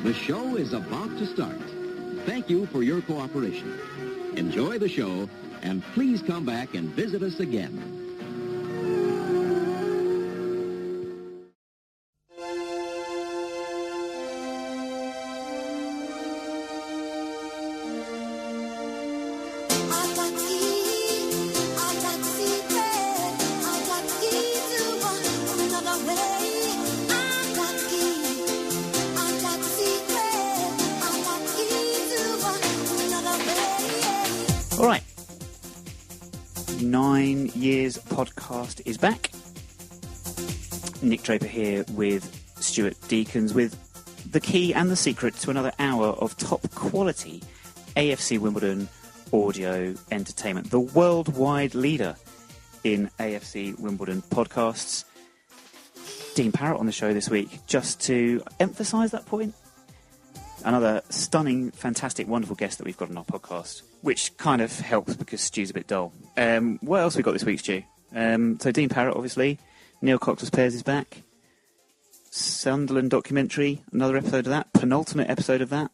The show is about to start. Thank you for your cooperation. Enjoy the show, and please come back and visit us again. All right. 9 Years podcast is back. Nick Draper here with Stuart Deacons with the key and the secret to another hour of top quality AFC Wimbledon audio entertainment. The worldwide leader in AFC Wimbledon podcasts. Dean Parrett on the show this week, just to emphasise that point. Another stunning, fantastic, wonderful guest that we've got on our podcast, which kind of helps because Stu's a bit dull. What else we got this week, Stu? So Dean Parrett, obviously. Neil Cox's Pairs is back. Sunderland documentary, another episode of that. Penultimate episode of that.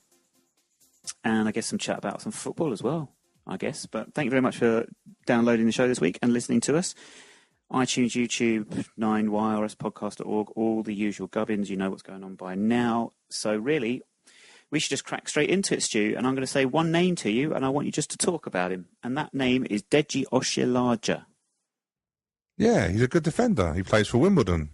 And I guess some chat about some football as well, I guess. But thank you very much for downloading the show this week and listening to us. iTunes, YouTube, 9YRSpodcast.org, all the usual gubbins. You know what's going on by now. So really, we should just crack straight into it, Stu, and I'm going to say one name to you, and I want you just to talk about him. And that name is Deji Oshilaja. Yeah, he's a good defender. He plays for Wimbledon.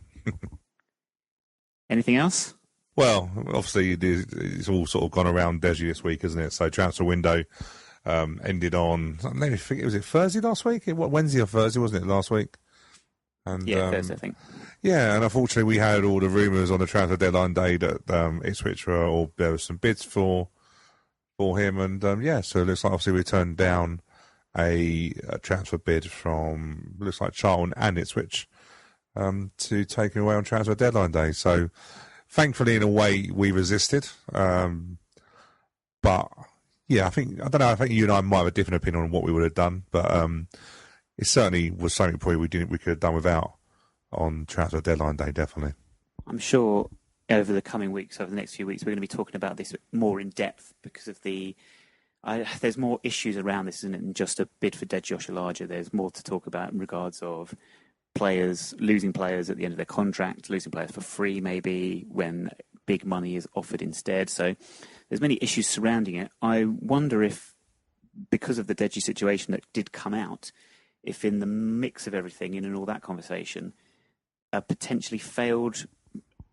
Anything else? Well, obviously, it's all sort of gone around Deji this week, isn't it? So transfer window ended on, let me think, was it Thursday last week? Wednesday or Thursday, wasn't it, last week? And, yeah, Thursday, I think. Yeah, and unfortunately we had all the rumours on the transfer deadline day that Ipswich there were some bids for him, and so it looks like obviously we turned down a transfer bid from, looks like Charlton and Ipswich to take him away on transfer deadline day. So thankfully, in a way, we resisted. But yeah, I think you and I might have a different opinion on what we would have done, but it certainly was something probably we could have done without on transfer deadline day, definitely. I'm sure over the coming weeks, over the next few weeks, we're going to be talking about this more in depth because of there's more issues around this, isn't it, than just a bid for Deji Oshilaja. There's more to talk about in regards of players, losing players at the end of their contract, losing players for free maybe when big money is offered instead. So there's many issues surrounding it. I wonder if, because of the Deji situation that did come out, if in the mix of everything, in all that conversation, a potentially failed,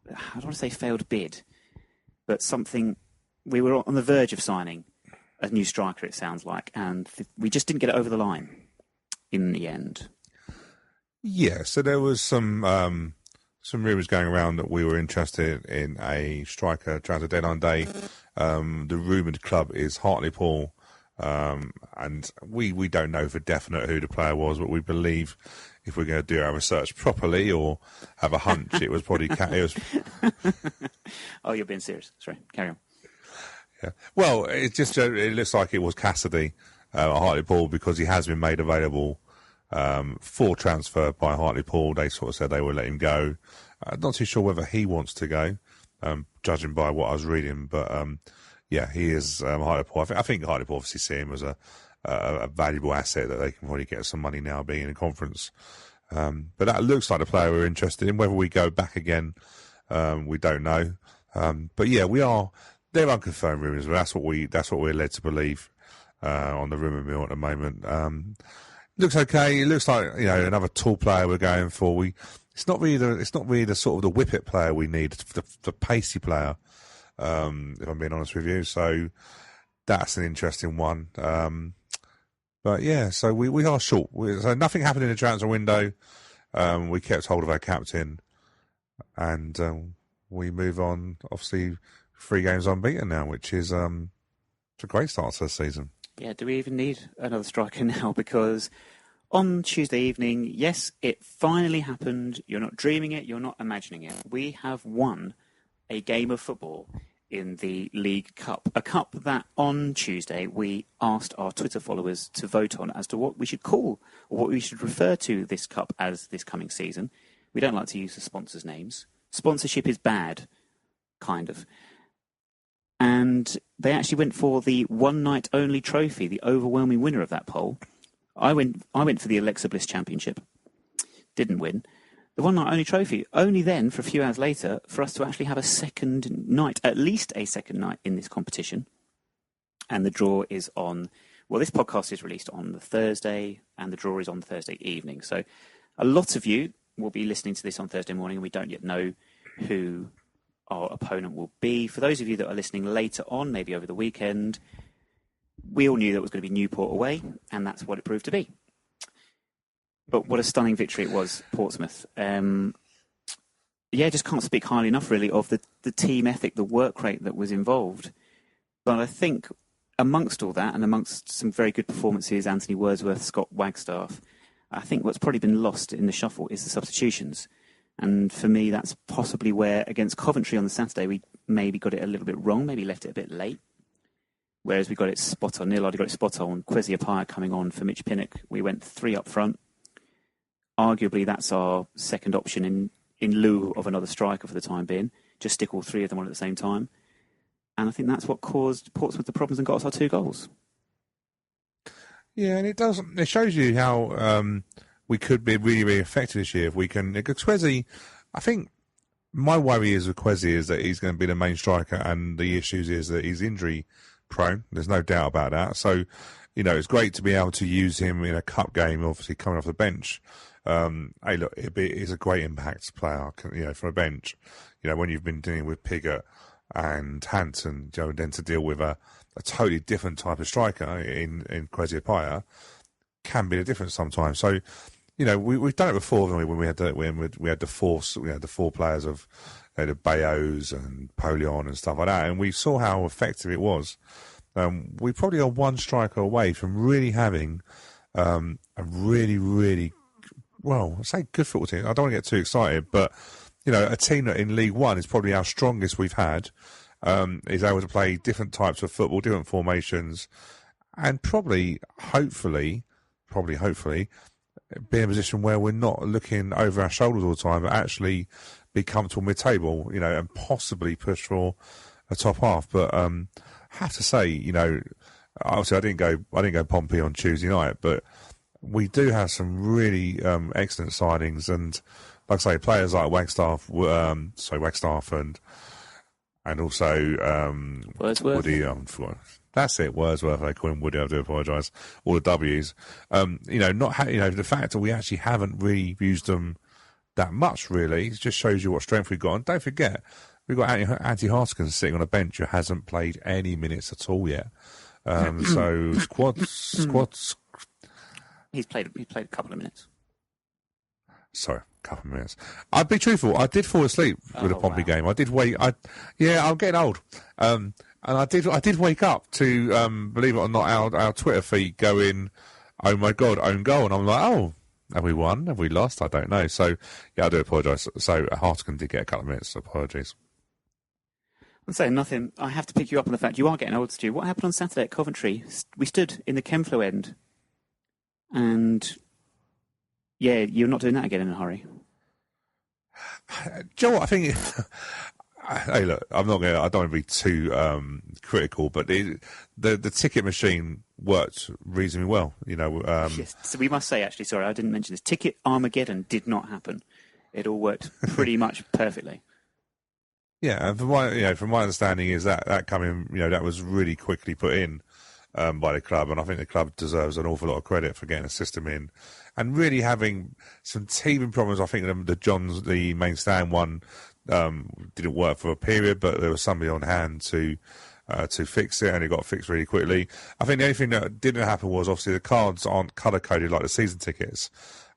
I don't want to say failed bid, but something, we were on the verge of signing a new striker, it sounds like, and we just didn't get it over the line in the end. Yeah, so there was some rumours going around that we were interested in a striker transfer deadline day. The rumoured club is Hartlepool. And we don't know for definite who the player was, but we believe if we're going to do our research properly or have a hunch, it was probably Oh, you're being serious. Sorry, carry on. Yeah. Well, it looks like it was Cassidy at Hartlepool because he has been made available for transfer by Hartlepool. They sort of said they would let him go. Not too sure whether he wants to go, judging by what I was reading, but yeah, he is Hartlepool. I think Hartlepool obviously see him as a valuable asset that they can probably get some money now being in a conference. But that looks like the player we're interested in. Whether we go back again, we don't know. But yeah, they're unconfirmed rumours. That's what we're led to believe on the rumour mill at the moment. Looks okay. It looks like another tall player we're going for. It's not really the sort of the whippet player we need, the pacey player. If I'm being honest with you, so that's an interesting one. But yeah, so we are short. So nothing happened in the transfer window. We kept hold of our captain, and we move on. Obviously, 3 games unbeaten now, which is a great start to the season. Yeah, do we even need another striker now? Because on Tuesday evening, yes, it finally happened. You're not dreaming it. You're not imagining it. We have won a game of football in the League Cup. A cup that on Tuesday we asked our Twitter followers to vote on as to what we should call or what we should refer to this cup as this coming season. We don't like to use the sponsors' names. Sponsorship is bad, kind of. and they actually went for the one-night-only trophy, the overwhelming winner of that poll. I went for the Alexa Bliss Championship. Didn't win. The one-night-only trophy, only then, for a few hours later, for us to actually have a second night, at least a second night in this competition. And the draw is on... Well, this podcast is released on the Thursday, and the draw is on the Thursday evening. So a lot of you will be listening to this on Thursday morning, and we don't yet know who our opponent will be. For those of you that are listening later on, maybe over the weekend, we all knew that it was going to be Newport away, and that's what it proved to be. But what a stunning victory it was, Portsmouth. Just can't speak highly enough, really, of the team ethic, the work rate that was involved. But I think amongst all that, and amongst some very good performances, Anthony Wordsworth, Scott Wagstaff, I think what's probably been lost in the shuffle is the substitutions. And for me, that's possibly where, against Coventry on the Saturday, we maybe got it a little bit wrong, maybe left it a bit late. Whereas we got it spot on. Neil Hardy got it spot on. Kwesi Appiah coming on for Mitch Pinnock. We went 3 up front. Arguably, that's our second option in lieu of another striker for the time being. Just stick all 3 of them on at the same time. And I think that's what caused Portsmouth the problems and got us our 2 goals. Yeah, and it shows you how we could be really, really effective this year if we can. Because Kwesi, I think my worry is with Kwesi is that he's going to be the main striker, and the issues is that he's injury prone. There's no doubt about that. So, it's great to be able to use him in a cup game, obviously coming off the bench. Hey, look, he's a great impact player, from a bench. When you've been dealing with Pigott and Hanson, then to deal with a totally different type of striker in Kwesi Appiah can be the difference sometimes. So, we've done it before, haven't we? When we had the 4 players of the Bayos and Polion and stuff like that, and we saw how effective it was. We probably are 1 striker away from really having a really, really, well, I say good football team. I don't want to get too excited, but a team that in League One is probably our strongest we've had. Is able to play different types of football, different formations, and probably, hopefully, be in a position where we're not looking over our shoulders all the time, but actually be comfortable mid-table, and possibly push for a top half. But I have to say, obviously I didn't go Pompey on Tuesday night, but we do have some really excellent signings, and like I say, players like Wagstaff and also Wordsworth. Woody. That's it, Wordsworth. I call him Woody. I do apologise. All the W's. The fact that we actually haven't really used them that much, really, it just shows you what strength we've got. And don't forget, we've got Andy Hartigan sitting on a bench who hasn't played any minutes at all yet. So squads. He's played a couple of minutes. Sorry, a couple of minutes. I'd be truthful. I did fall asleep with the Pompey game. I did wait. I'm getting old. And I did wake up to, believe it or not, our Twitter feed going, oh my God, own goal. And I'm like, oh, have we won? Have we lost? I don't know. So, yeah, I do apologise. So, Hartigan did get a couple of minutes. So apologies. I'm saying nothing. I have to pick you up on the fact you are getting old, Stu. What happened on Saturday at Coventry? We stood in the Kenflo end. And, yeah, you're not doing that again in a hurry. Do you know what? I think... Hey, look, I don't want to be too critical, but the ticket machine worked reasonably well. Yes. So we must say, actually, sorry, I didn't mention this. Ticket Armageddon did not happen. It all worked pretty much perfectly. Yeah, and from my understanding is that coming, that was really quickly put in by the club, and I think the club deserves an awful lot of credit for getting a system in and really having some teething problems. I think the main stand one didn't work for a period, but there was somebody on hand to fix it, and it got fixed really quickly. I think the only thing that didn't happen was obviously the cards aren't colour coded like the season tickets,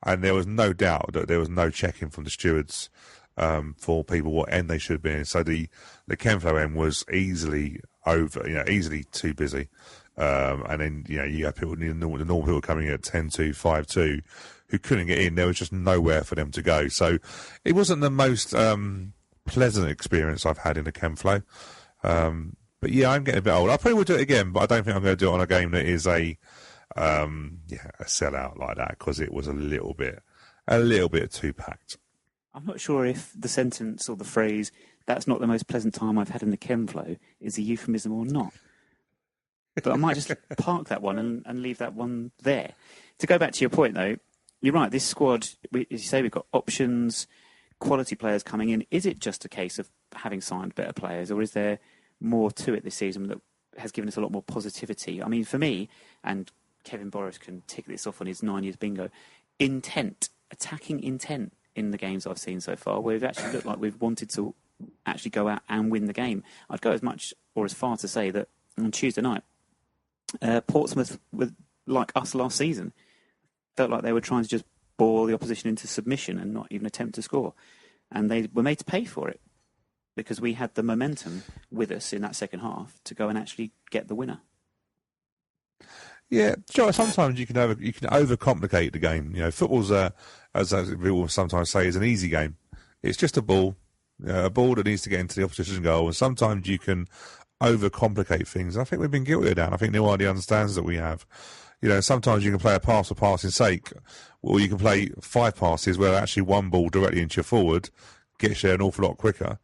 and there was no doubt that there was no checking from the stewards for people what end they should be in. So the Kenflo end was easily over, easily too busy. And then, you have people, the normal people coming in at 10-2, 5-2, who couldn't get in. There was just nowhere for them to go. So it wasn't the most pleasant experience I've had in a Kenflo. But yeah, I'm getting a bit old. I probably will do it again, but I don't think I'm going to do it on a game that is a sellout like that, because it was a little bit too packed. I'm not sure if the sentence or the phrase that's not the most pleasant time I've had in the chem flow is a euphemism or not. But I might just park that one and leave that one there. To go back to your point, though, you're right. This squad, as you say, we've got options, quality players coming in. Is it just a case of having signed better players, or is there more to it this season that has given us a lot more positivity? I mean, for me, and Kevin Boris can tick this off on his 9 years bingo, attacking intent in the games I've seen so far, where we've actually looked like we've wanted to actually go out and win the game. I'd go as much or as far to say that on Tuesday night, Portsmouth were like us last season. Felt like they were trying to just bore the opposition into submission and not even attempt to score. And they were made to pay for it because we had the momentum with us in that second half to go and actually get the winner. Yeah, sure. Sometimes you can overcomplicate the game. You know, football's as people sometimes say, is an easy game. It's just a ball that needs to get into the opposition goal, and sometimes you can overcomplicate things. I think we've been guilty of that. I think Neil Hardy understands that we have. You know, sometimes you can play a pass for passing sake, or you can play 5 passes where actually one ball directly into your forward gets you an awful lot quicker.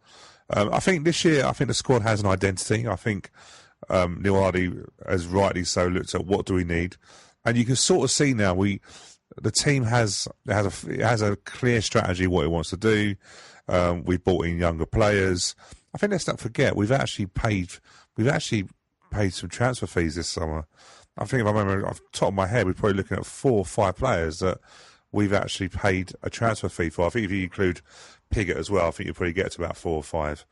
I think this year, the squad has an identity. I think Neil Hardy has rightly so looked at what do we need, and you can sort of see now the team has a clear strategy what it wants to do. We've brought in younger players. I think let's not forget we've actually paid some transfer fees this summer. I think if I remember off the top of my head, we're probably looking at 4 or 5 players that we've actually paid a transfer fee for. I think if you include Piggott as well, I think you probably get to about 4 or 5.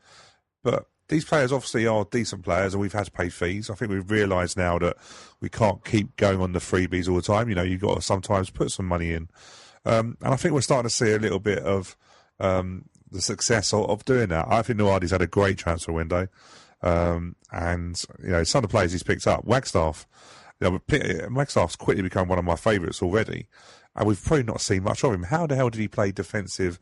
But these players obviously are decent players, and we've had to pay fees. I think we've realised now that we can't keep going on the freebies all the time. You know, you've got to sometimes put some money in. And I think we're starting to see a little bit of the success of doing that. I think Nuardi's had a great transfer window. And, you know, some of the players he's picked up, Wagstaff Wagstaff's quickly become one of my favourites already. And we've probably not seen much of him. How the hell did he play defensive?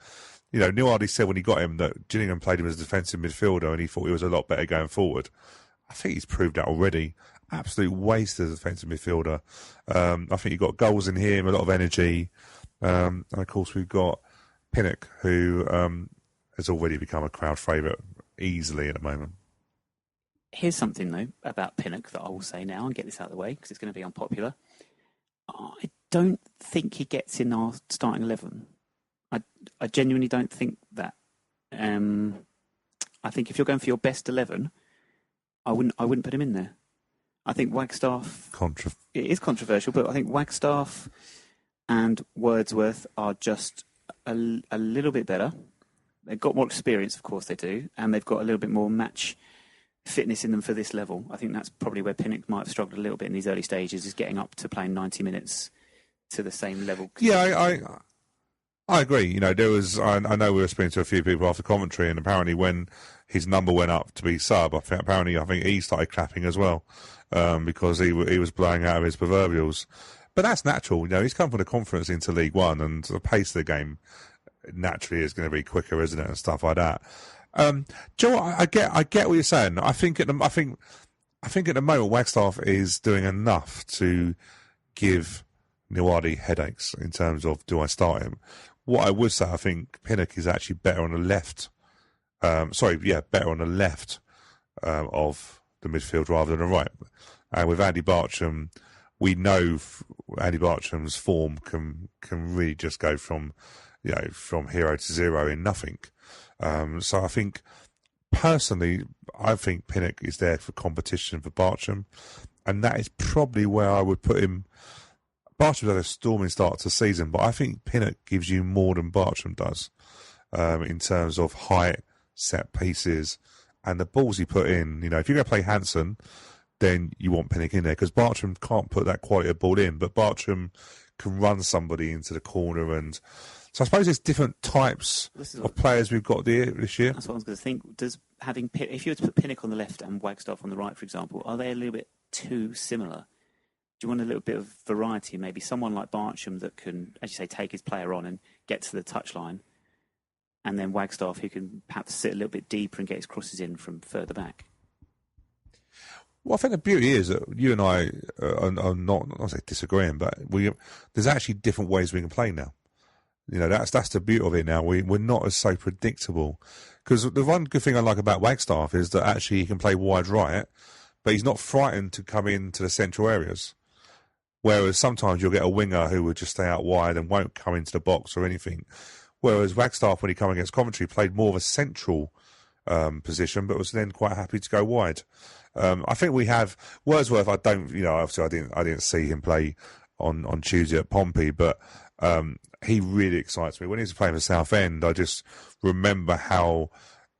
You know, Neil Hardy said when he got him that Gillingham played him as a defensive midfielder and he thought he was a lot better going forward. I think he's proved that already. Absolute waste as a defensive midfielder. I think you've got goals in him, a lot of energy. And of course we've got Pinnock, who has already become a crowd favourite easily at the moment. Here's something, though, about Pinnock that I will say now and get this out of the way because it's going to be unpopular. I don't think he gets in our starting 11. I genuinely don't think that. I think if you're going for your best 11, I wouldn't put him in there. I think Wagstaff... It is controversial, but I think Wagstaff and Wordsworth are just a little bit better. They've got more experience, of course they do, and they've got a little bit more match fitness in them for this level. I think that's probably where Pinnock might have struggled a little bit in these early stages, is getting up to playing 90 minutes to the same level. Yeah, I agree. You know, there was. I know we were speaking to a few people after commentary, and apparently when his number went up to be sub, I think he started clapping as well because he was blowing out of his proverbials. But that's natural. You know, he's come from the conference into League One, and the pace of the game naturally is going to be quicker, isn't it, and stuff like that. Joe, I get what you're saying. I think at the moment Wagstaff is doing enough to give Nuardi headaches in terms of do I start him. What I would say, I think Pinnock is actually better on the left. Better on the left of the midfield rather than the right. And with Andy Bartram, we know Andy Bartram's form can really just go from hero to zero in nothing. So I think, personally, Pinnock is there for competition for Bartram, and that is probably where I would put him. Bartram had a storming start to the season, but I think Pinnock gives you more than Bartram does in terms of height, set pieces, and the balls he put in. You know, if you're going to play Hansen, then you want Pinnock in there because Bartram can't put that quality of ball in, but Bartram can run somebody into the corner. And so I suppose there's different types of players we've got this year. That's what I was going to think. If you were to put Pinnock on the left and Wagstaff on the right, for example, are they a little bit too similar? Do you want a little bit of variety? Maybe someone like Bartram that can, as you say, take his player on and get to the touchline, and then Wagstaff who can perhaps sit a little bit deeper and get his crosses in from further back. Well, I think the beauty is that you and I are not say disagreeing, but there's actually different ways we can play now. You know, that's the beauty of it now. We're not as so predictable. Because the one good thing I like about Wagstaff is that actually he can play wide right, but he's not frightened to come into the central areas. Whereas sometimes you'll get a winger who would just stay out wide and won't come into the box or anything. Whereas Wagstaff, when he came against Coventry, played more of a central position, but was then quite happy to go wide. I think we have Wordsworth. Obviously I didn't see him play on Tuesday at Pompey, but he really excites me. When he was playing for Southend, I just remember how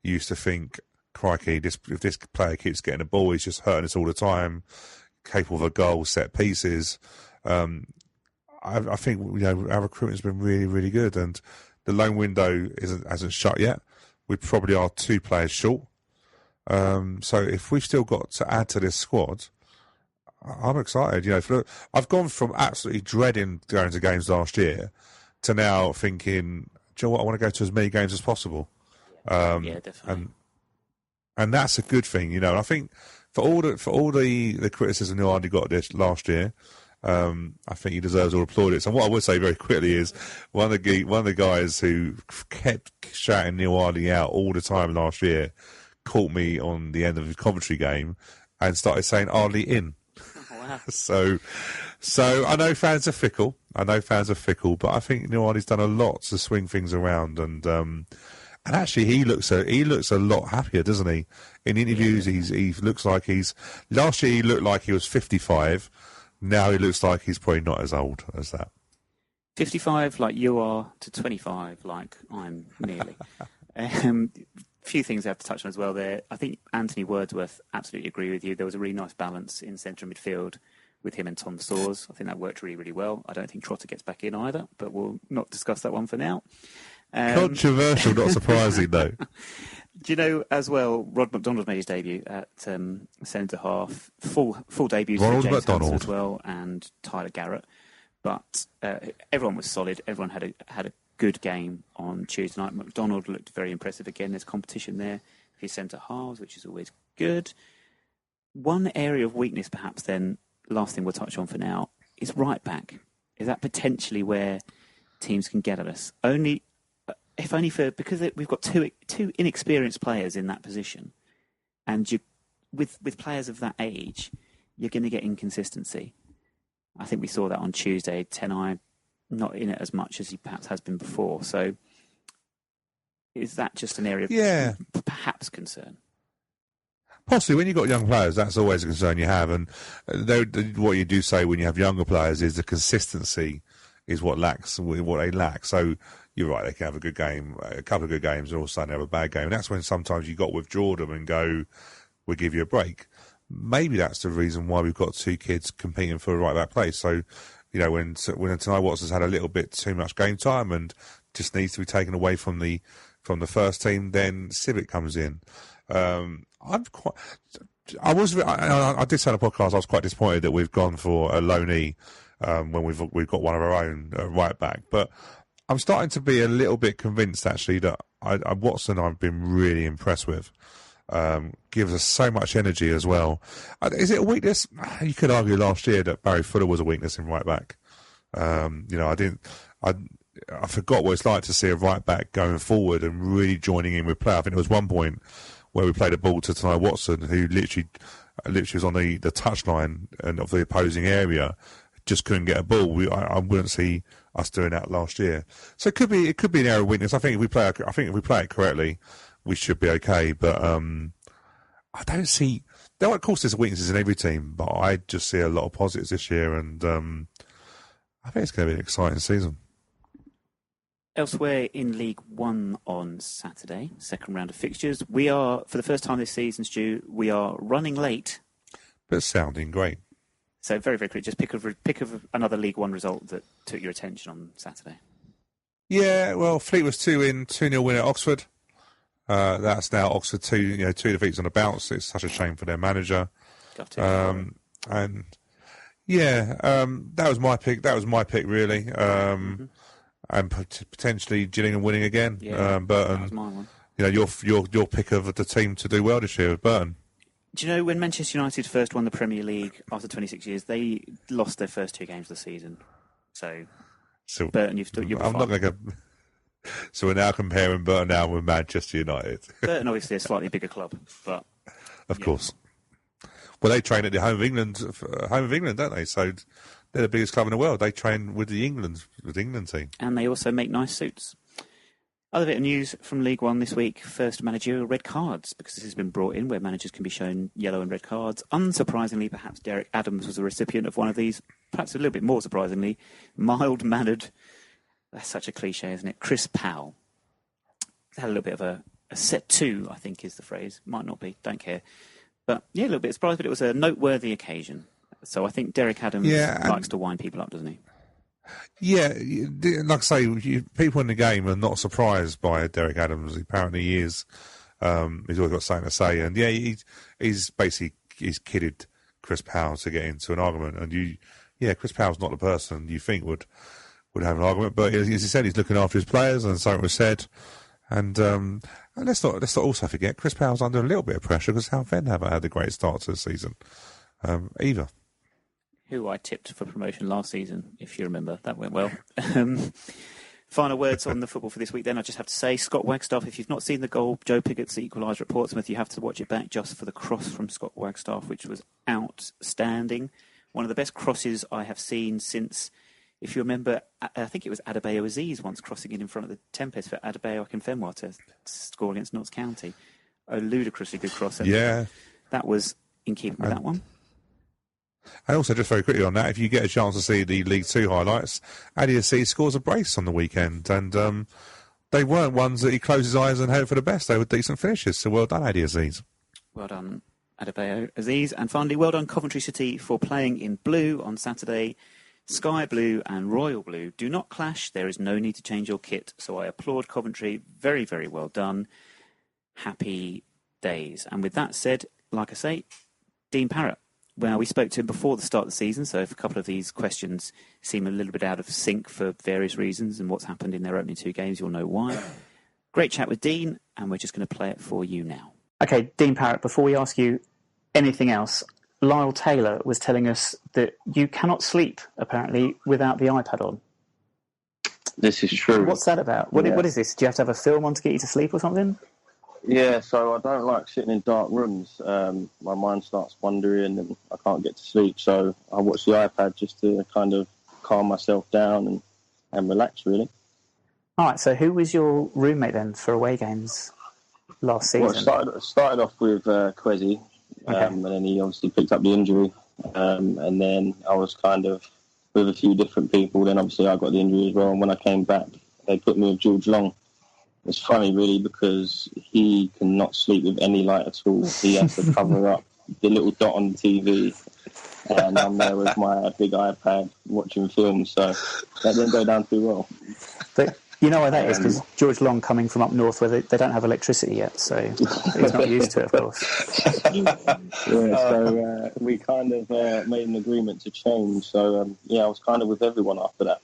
you used to think, crikey, if this player keeps getting the ball, he's just hurting us all the time, capable of a goal, set pieces. I think our recruitment's been really, really good, and the loan window hasn't shut yet. We probably are 2 players short. So if we've still got to add to this squad, I'm excited. I've gone from absolutely dreading going to games last year to now thinking, do you know what? I want to go to as many games as possible. Yeah, definitely. And that's a good thing, And I think for all the criticism Nuardi got this last year, I think he deserves all plaudits. And what I would say very quickly is one of the guys who kept shouting Nuardi out all the time last year caught me on the end of the Coventry game and started saying Ardley in. Wow. So I know fans are fickle. But I think Nuardi's done a lot to swing things around, and actually he looks a lot happier, doesn't he? In interviews, he looks like last year he looked like he was 55. Now he looks like he's probably not as old as that. 55 like you are to 25 like I'm nearly. Few things I have to touch on as well there. I think Anthony Wordsworth, absolutely agree with you. There was a really nice balance in central midfield with him and Tom Soares. I think that worked really, really well. I don't think Trotter gets back in either, but we'll not discuss that one for now. Controversial, not surprising though. Do you know as well, Rod McDonald made his debut at centre half, full debut for James Hansen as well, and Tyler Garrett. But everyone was solid. Everyone had a good game on Tuesday night. McDonald looked very impressive again. There's competition there for his centre halves, which is always good. One area of weakness, perhaps, then, last thing we'll touch on for now, is right back. Is that potentially where teams can get at us? Because we've got two inexperienced players in that position, and with players of that age, you're going to get inconsistency. I think we saw that on Tuesday. Tenai not in it as much as he perhaps has been before. So is that just an area of perhaps concern? Possibly. When you've got young players, that's always a concern you have. And what you do say when you have younger players is the consistency is what they lack. So you're right, they can have a good game, a couple of good games, and all of a sudden have a bad game. And that's when sometimes you got to withdraw them and go, we'll give you a break. Maybe that's the reason why we've got 2 kids competing for a right back place. So, when Tenai Watson's had a little bit too much game time and just needs to be taken away from the first team, then Civic comes in. I did say on the podcast I was quite disappointed that we've gone for a loanee when we've got one of our own right back, but I'm starting to be a little bit convinced actually that Watson I've been really impressed with. Gives us so much energy as well. Is it a weakness? You could argue last year that Barry Fuller was a weakness in right back. I forgot what it's like to see a right back going forward and really joining in with play. I think there was one point where we played a ball to Tenai Watson, who literally was on the touchline and of the opposing area, just couldn't get a ball. I wouldn't see us doing that last year. So it could be an area of weakness. I think if we play it correctly, we should be okay. But I don't see. Of course, there's weaknesses in every team, but I just see a lot of positives this year, and I think it's going to be an exciting season. Elsewhere in League One on Saturday, second round of fixtures, we are, for the first time this season, Stu, we are running late. But sounding great. So very, very quick, just pick of another League One result that took your attention on Saturday. Yeah, well, Fleet was 2-0 win at Oxford. That's now Oxford 2 defeats on the bounce. It's such a shame for their manager. That was my pick. That was my pick, really. And potentially Gillingham winning again. Yeah, Burton. That was my one. Your pick of the team to do well this year was Burton. Do you know when Manchester United first won the Premier League after 26 years, they lost their first 2 games of the season. So So Burton, you'll be I'm fine. not going to go. So we're now comparing Burton now with Manchester United. Burton, obviously, a slightly bigger club, but Of course. Well, they train at the home of England, don't they? So they're the biggest club in the world. They train with the England team. And they also make nice suits. Other bit of news from League One this week. First managerial red cards, because this has been brought in where managers can be shown yellow and red cards. Unsurprisingly, perhaps Derek Adams was a recipient of one of these. Perhaps a little bit more surprisingly, mild-mannered, that's such a cliche, isn't it? Chris Powell. Had a little bit of a set two, I think is the phrase. Might not be, don't care. But yeah, a little bit surprised, but it was a noteworthy occasion. So I think Derek Adams likes to wind people up, doesn't he? Yeah, like I say, people in the game are not surprised by Derek Adams. Apparently he is. He's always got something to say. And yeah, he's kidded Chris Powell to get into an argument. And Chris Powell's not the person you think would have an argument. But as he said, he's looking after his players, and something was said. And let's not also forget, Chris Powell's under a little bit of pressure because Southend haven't had a great start to the season either. Who I tipped for promotion last season, if you remember. That went well. Final words on the football for this week then. I just have to say, Scott Wagstaff, if you've not seen the goal Joe Piggott's equaliser at Portsmouth, you have to watch it back just for the cross from Scott Wagstaff, which was outstanding. One of the best crosses I have seen since, if you remember, I think it was Adebayo Aziz once crossing in front of the Tempest for Adebayo Akinfenwa to score against Notts County. A ludicrously good cross. Yeah. That was in keeping with that one. And also, just very quickly on that, if you get a chance to see the League Two highlights, Adi Aziz scores a brace on the weekend, and they weren't ones that he closed his eyes and hoped for the best. They were decent finishes, so well done, Adi Aziz. Well done, Adebayo Aziz. And finally, well done, Coventry City, for playing in blue on Saturday. Sky blue and royal blue do not clash. There is no need to change your kit, so I applaud Coventry. Very, very well done. Happy days. And with that said, like I say, Dean Parrett. Well, we spoke to him before the start of the season, so if a couple of these questions seem a little bit out of sync for various reasons and what's happened in their opening two games, you'll know why. Great chat with Dean, and we're just going to play it for you now. Okay, Dean Parrett, before we ask you anything else, Lyle Taylor was telling us that you cannot sleep, apparently, without the iPad on. This is true. What's that about? What is this? Do you have to have a film on to get you to sleep or something? Yeah, so I don't like sitting in dark rooms. My mind starts wandering and I can't get to sleep. So I watch the iPad just to kind of calm myself down and relax, really. All right, so who was your roommate then for away games last season? Well, I started off with Kwesi, okay. And then he obviously picked up the injury. And then I was kind of with a few different people. Then obviously I got the injury as well. And when I came back, they put me with George Long. It's funny, really, because he cannot sleep with any light at all. He has to cover up the little dot on the TV, and I'm there with my big iPad watching films, so that didn't go down too well. But you know why that is, because George Long coming from up north where they don't have electricity yet, so he's not used to it, of course. So we kind of made an agreement to change, so I was kind of with everyone after that.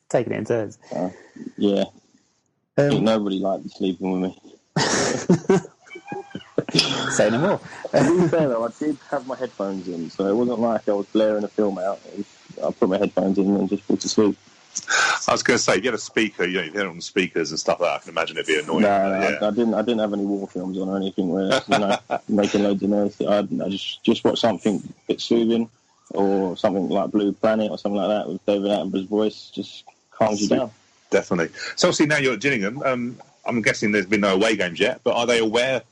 Taking it in turns. Yeah. Nobody liked sleeping with me. Say no more. To be fair though, I did have my headphones in, so it wasn't like I was blaring a film out. I put my headphones in and just put to sleep. I was going to say, you get a speaker, you hear it on speakers and stuff like that. I can imagine it'd be annoying. No, I didn't have any war films on or anything where making loads of noise. I just watched something a bit soothing, or something like Blue Planet or something like that with David Attenborough's voice. Just calms you down. Definitely. So obviously now you're at Gillingham. I'm guessing there's been no away games yet, but are they aware?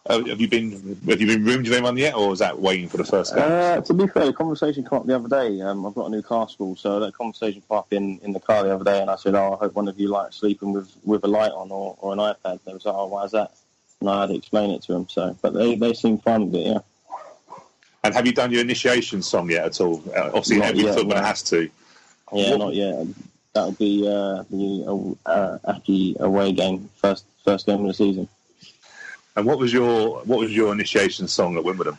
Have you been roomed with anyone yet, or is that waiting for the first game? To be fair, the conversation came up the other day. I've got a new car school, so that conversation came up in the car the other day, and I said, I hope one of you likes sleeping with a light on or an iPad. They was like, why is that? And I had to explain it to them. So, but they seem fine with it, yeah. And have you done your initiation song yet at all? Obviously, every footballer has to. Yeah, not yet. That'll be the Aki away game, first game of the season. And what was your initiation song at Wimbledon?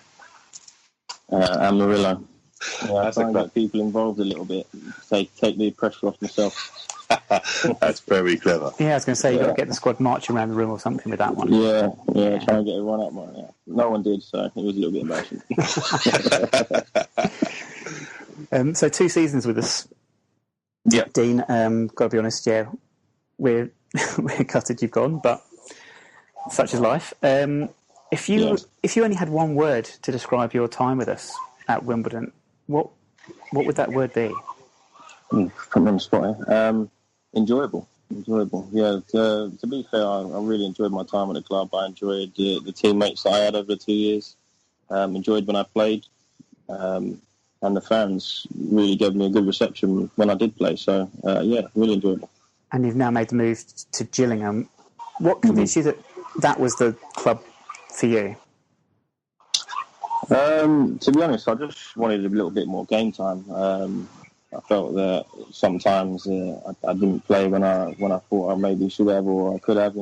Amarillo. Yeah, I try and get people involved a little bit. Take the pressure off myself. That's very clever. Yeah, I was going to say, you've got to get the squad marching around the room or something with that one. Yeah, try and get everyone up. Yeah. No one did, so it was a little bit embarrassing. So 2 seasons with us. Yeah. Dean, got to be honest, yeah, we're gutted you've gone, but such is life. If you only had one word to describe your time with us at Wimbledon, what would that word be? Put me on the spot here. Enjoyable. Yeah, to be fair, I really enjoyed my time at the club. I enjoyed the teammates that I had over the 2 years. Enjoyed when I played. And the fans really gave me a good reception when I did play. So, really enjoyable. And you've now made the move to Gillingham. What convinced you that was the club for you? To be honest, I just wanted a little bit more game time. I felt that sometimes I didn't play when I thought I maybe should have or I could have.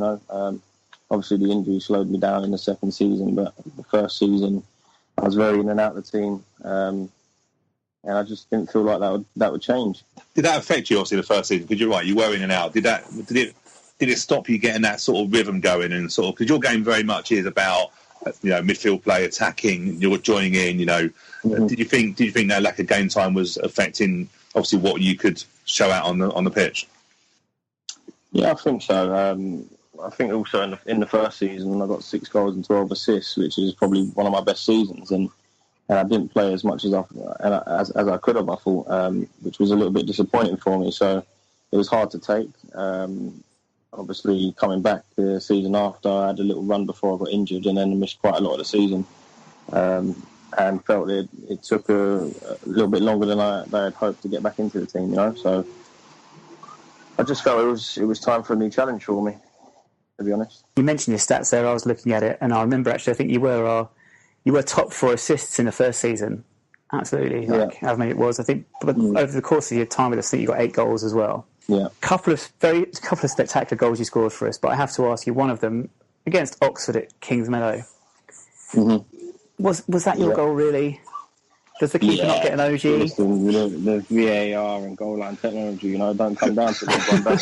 Obviously the injury slowed me down in the second season, but the first season I was very in and out of the team, and I just didn't feel like that would change. Did that affect you? Obviously, the first season, because you're right, you were in and out. Did it stop you getting that sort of rhythm going and sort of, because your game very much is about midfield play, attacking, you're joining in. Did you think that lack of game time was affecting obviously what you could show out on the pitch? Yeah, I think so. I think also in the first season I got 6 goals and 12 assists, which is probably one of my best seasons, and I didn't play as much as I could have, I thought, which was a little bit disappointing for me. So it was hard to take. Obviously, coming back the season after, I had a little run before I got injured, and then missed quite a lot of the season, and felt it took a little bit longer than I had hoped to get back into the team. So I just felt it was time for a new challenge for me, to be honest. You mentioned your stats there. I was looking at it, and I remember actually, I think you were top 4 assists in the first season. Absolutely, however many it was. I think, but over the course of your time with us, I think you got 8 goals as well. Yeah, couple of spectacular goals you scored for us. But I have to ask you, one of them against Oxford at Kingsmeadow. Mm-hmm. Was that your goal really? Does the keeper not get an OG? Listen, the VAR and goal line technology, don't come down to the one back.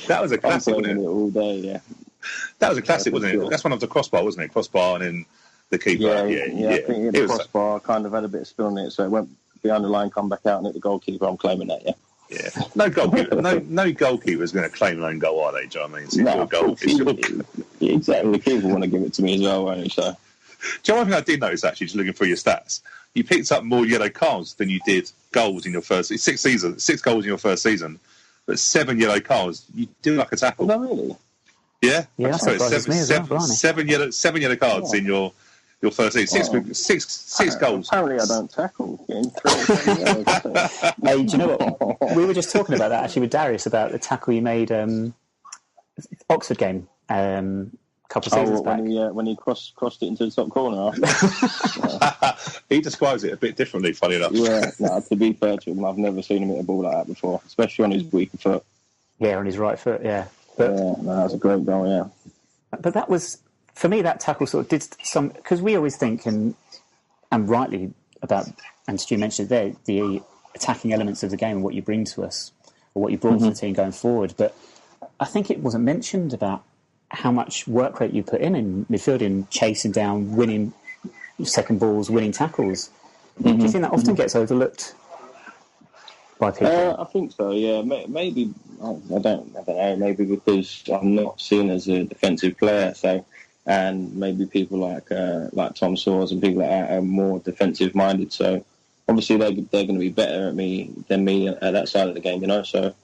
That was a classic, wasn't it? All day, yeah. That was a classic, wasn't it? That's one of the crossbar, wasn't it? Crossbar and then the keeper. Yeah. I think the crossbar kind of had a bit of spin on it, so it went behind the line, come back out, and hit the goalkeeper. I'm claiming that, yeah. No goalkeeper. no goalkeeper is going to claim their own goal, are they? Do you know what I mean? It's your goal. Exactly. The keeper want to give it to me as well, won't he? So. Do you know one thing I did notice, actually, just looking through your stats? You picked up more yellow cards than you did goals in your first 6 seasons. 6 goals in your first season, but 7 yellow cards. You do like a tackle. No, really? Yeah. Yeah. Sorry, 7 yellow cards in your first season. Six goals. Apparently, I don't tackle. Hey, do you know what? We were just talking about that actually with Darius about the tackle you made Oxford game. Couple of seasons back. When he crossed it into the top corner. He describes it a bit differently, funny enough. Yeah, to be fair to him, I've never seen him hit a ball like that before, especially on his weaker foot. Yeah, on his right foot, yeah. But, that was a great goal, yeah. But that was, for me, that tackle sort of did some, because we always think, and rightly about, and Stu mentioned there, the attacking elements of the game and what you bring to us, or what you brought to the team going forward. But I think it wasn't mentioned about how much work rate you put in midfielding, chasing down, winning second balls, winning tackles. Do you think that often gets overlooked by people? I think so, yeah. Maybe, I don't know, maybe because I'm not seen as a defensive player, so, and maybe people like Tom Sawers and people like that are more defensive minded, so obviously they're going to be better than me at that side of the game, so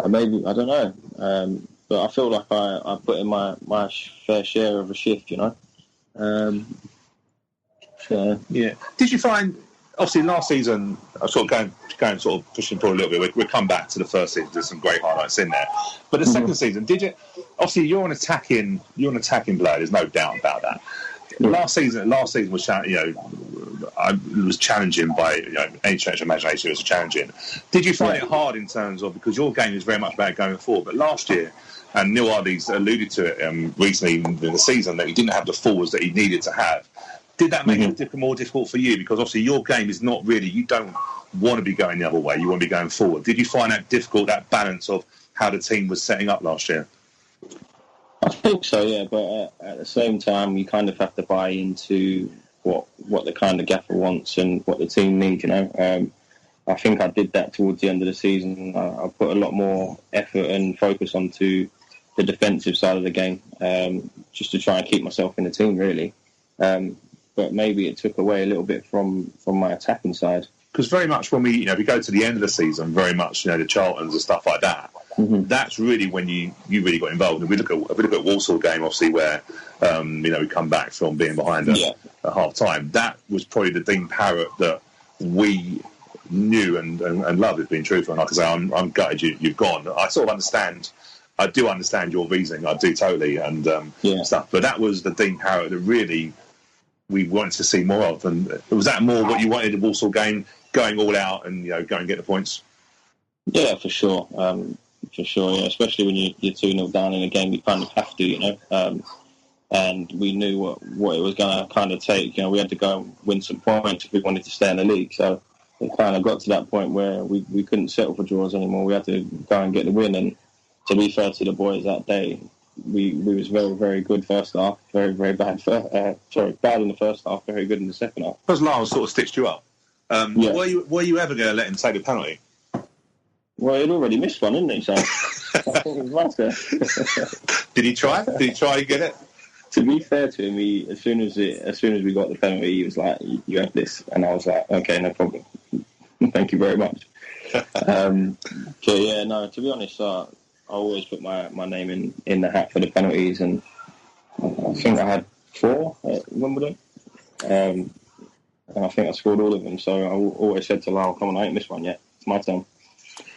maybe, I don't know. But I feel like I put in my fair share of a shift, So. Yeah. Did you find, obviously last season, I sort of going sort of pushing forward a little bit, we'll come back to the first season, there's some great highlights in there. But the second season, did you, obviously you're an attacking player, there's no doubt about that. Yeah. Last season was was challenging by any stretch of imagination. It was challenging. Did you find it hard in terms of, because your game is very much about going forward, but last year, and Neil Ardley's alluded to it recently in the season, that he didn't have the forwards that he needed to have. Did that make it more difficult for you? Because obviously your game is not really, you don't want to be going the other way, you want to be going forward. Did you find that difficult, that balance of how the team was setting up last year? I think so, yeah, but at the same time, you kind of have to buy into what the kind of gaffer wants and what the team needs, I think I did that towards the end of the season. I put a lot more effort and focus onto the defensive side of the game, just to try and keep myself in the team, really. But maybe it took away a little bit from my attacking side. Because very much when we go to the end of the season, very much the Charltons and stuff like that. Mm-hmm. That's really when you really got involved. If we look at Walsall game, obviously where we come back from being behind at half time. That was probably the Dean Parrett that we knew and loved. It being truthful, and like I say, I'm gutted you've gone. I sort of understand. I do understand your reasoning. I do totally and stuff. But that was the Dean Parrett that really we wanted to see more of. And was that more what you wanted in the Walsall game, going all out and go and get the points? Yeah, for sure. Yeah. Especially when you're 2-0 down in a game, you kind of have to, and we knew what it was going to kind of take. We had to go and win some points if we wanted to stay in the league. So it kind of got to that point where we couldn't settle for draws anymore. We had to go and get the win. And to be fair to the boys that day, we was very, very good first half, very, very bad. Bad in the first half, very good in the second half. Because Lyle sort of stitched you up. Were you ever going to let him take a penalty? Well, he'd already missed one, hadn't he? So I think it was right there. Did he try? Did he try to get it? To be fair to him, as soon as we got the penalty, he was like, "You have this," and I was like, "Okay, no problem. Thank you very much." To be honest, I always put my name in the hat for the penalties, and I think I had 4 at Wimbledon, and I think I scored all of them. So I always said to Lyle, "Come on, I ain't missed one yet. It's my turn."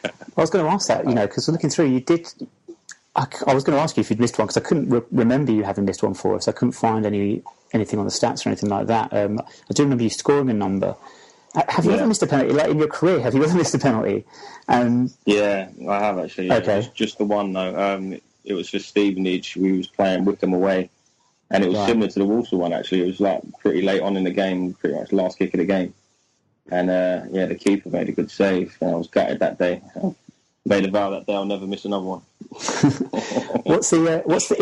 I was going to ask that, because looking through, you did. I was going to ask you if you'd missed one, because I couldn't remember you having missed one for us. I couldn't find anything on the stats or anything like that. I do remember you scoring a number. Have you ever missed a penalty? Like in your career, have you ever missed a penalty? Yeah, I have actually. Yeah. Okay. Just the one, though. It was for Stevenage. We was playing Wickham away. And it was similar to the Walsall one, actually. It was like pretty late on in the game, pretty much last kick of the game. And, the keeper made a good save. And I was gutted that day. I made a vow that day I'll never miss another one. Is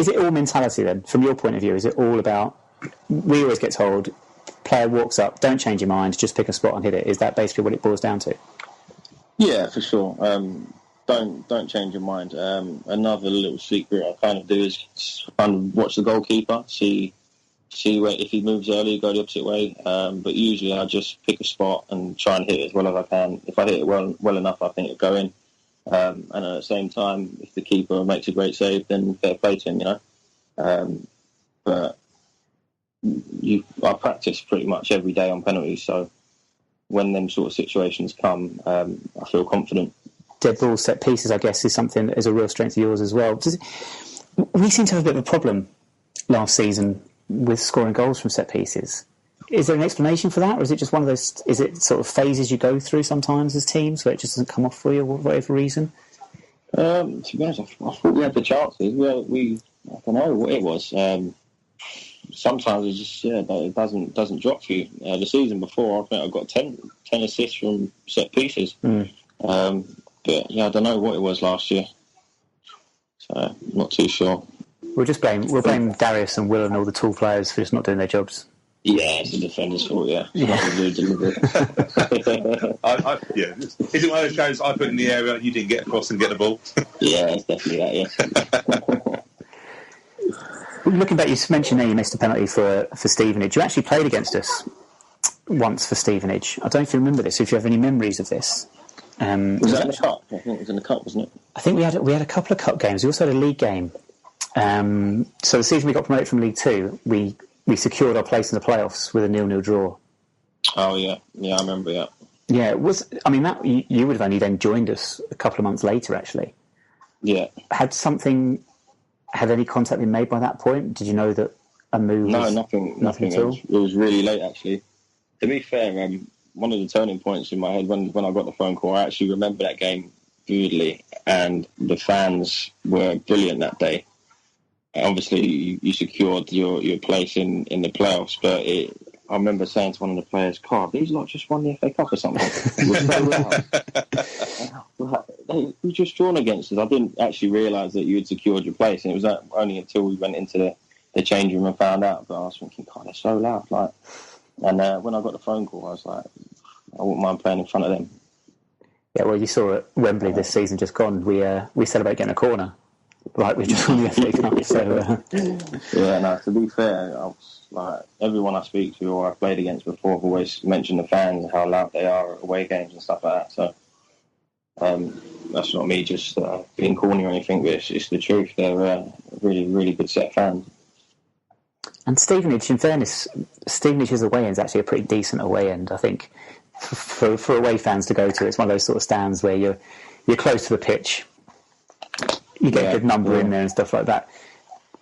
it all mentality then? From your point of view, is it all about, we always get told, player walks up, don't change your mind, just pick a spot and hit it. Is that basically what it boils down to? Yeah, for sure. Don't change your mind. Another little secret I kind of do is kind of watch the goalkeeper, see where, if he moves early, go the opposite way. But usually I just pick a spot and try and hit it as well as I can. If I hit it well enough, I think it'll go in. And at the same time, if the keeper makes a great save, then fair play to him, But I practice pretty much every day on penalties, so when them sort of situations come, I feel confident. Dead ball set pieces, I guess, is something that is a real strength of yours as well. We seem to have a bit of a problem last season with scoring goals from set pieces. Is there an explanation for that, or is it just one of those? Is it sort of phases you go through sometimes as teams where it just doesn't come off for you, for whatever reason? To be honest, I thought we had the chances. I don't know what it was. Sometimes it just it doesn't drop for you. The season before, I think I got 10 assists from set pieces. But I don't know what it was last year. So I'm not too sure. We'll blame Darius and Will and all the tall players for just not doing their jobs. Yeah, it's the defender's fault, yeah. Is it one of those shows I put in the area and you didn't get across and get the ball? Yeah, it's definitely that, yeah. Looking back, you mentioned there you missed a penalty for Stevenage. You actually played against us once for Stevenage. I don't know if you remember this, or if you have any memories of this. Was that in the cup? I think it was in the cup, wasn't it? I think we had a couple of cup games. We also had a league game. So the season we got promoted from League 2, we secured our place in the playoffs with a 0-0 draw. Oh yeah, I remember that. Yeah, it was. I mean, that you would have only then joined us a couple of months later, actually. Yeah. Had any contact been made by that point? Did you know that a move? No, nothing at all. It was really late, actually. To be fair, one of the turning points in my head when I got the phone call, I actually remember that game vividly, and the fans were brilliant that day. Obviously, you secured your place in the playoffs, but I remember saying to one of the players, "God, these lot just won the FA Cup or something." It was so loud. We just drawn against us. I didn't actually realise that you had secured your place, and it was only until we went into the change room and found out. But I was thinking, God, they're so loud. And when I got the phone call, I was like, I wouldn't mind playing in front of them. Yeah, well, you saw at Wembley this season just gone. We celebrate getting a corner, like we just won the FA Cup. So yeah, no. To be fair, I was, like, everyone I speak to or I've played against before have always mentioned the fans and how loud they are at away games and stuff like that. So that's not me just being corny or anything, but it's the truth. They're a really, really good set of fans. And Stevenage, in fairness, Stevenage's away end is actually a pretty decent away end, I think. For away fans to go to, it's one of those sort of stands where you're close to the pitch, you get a good number in there and stuff like that.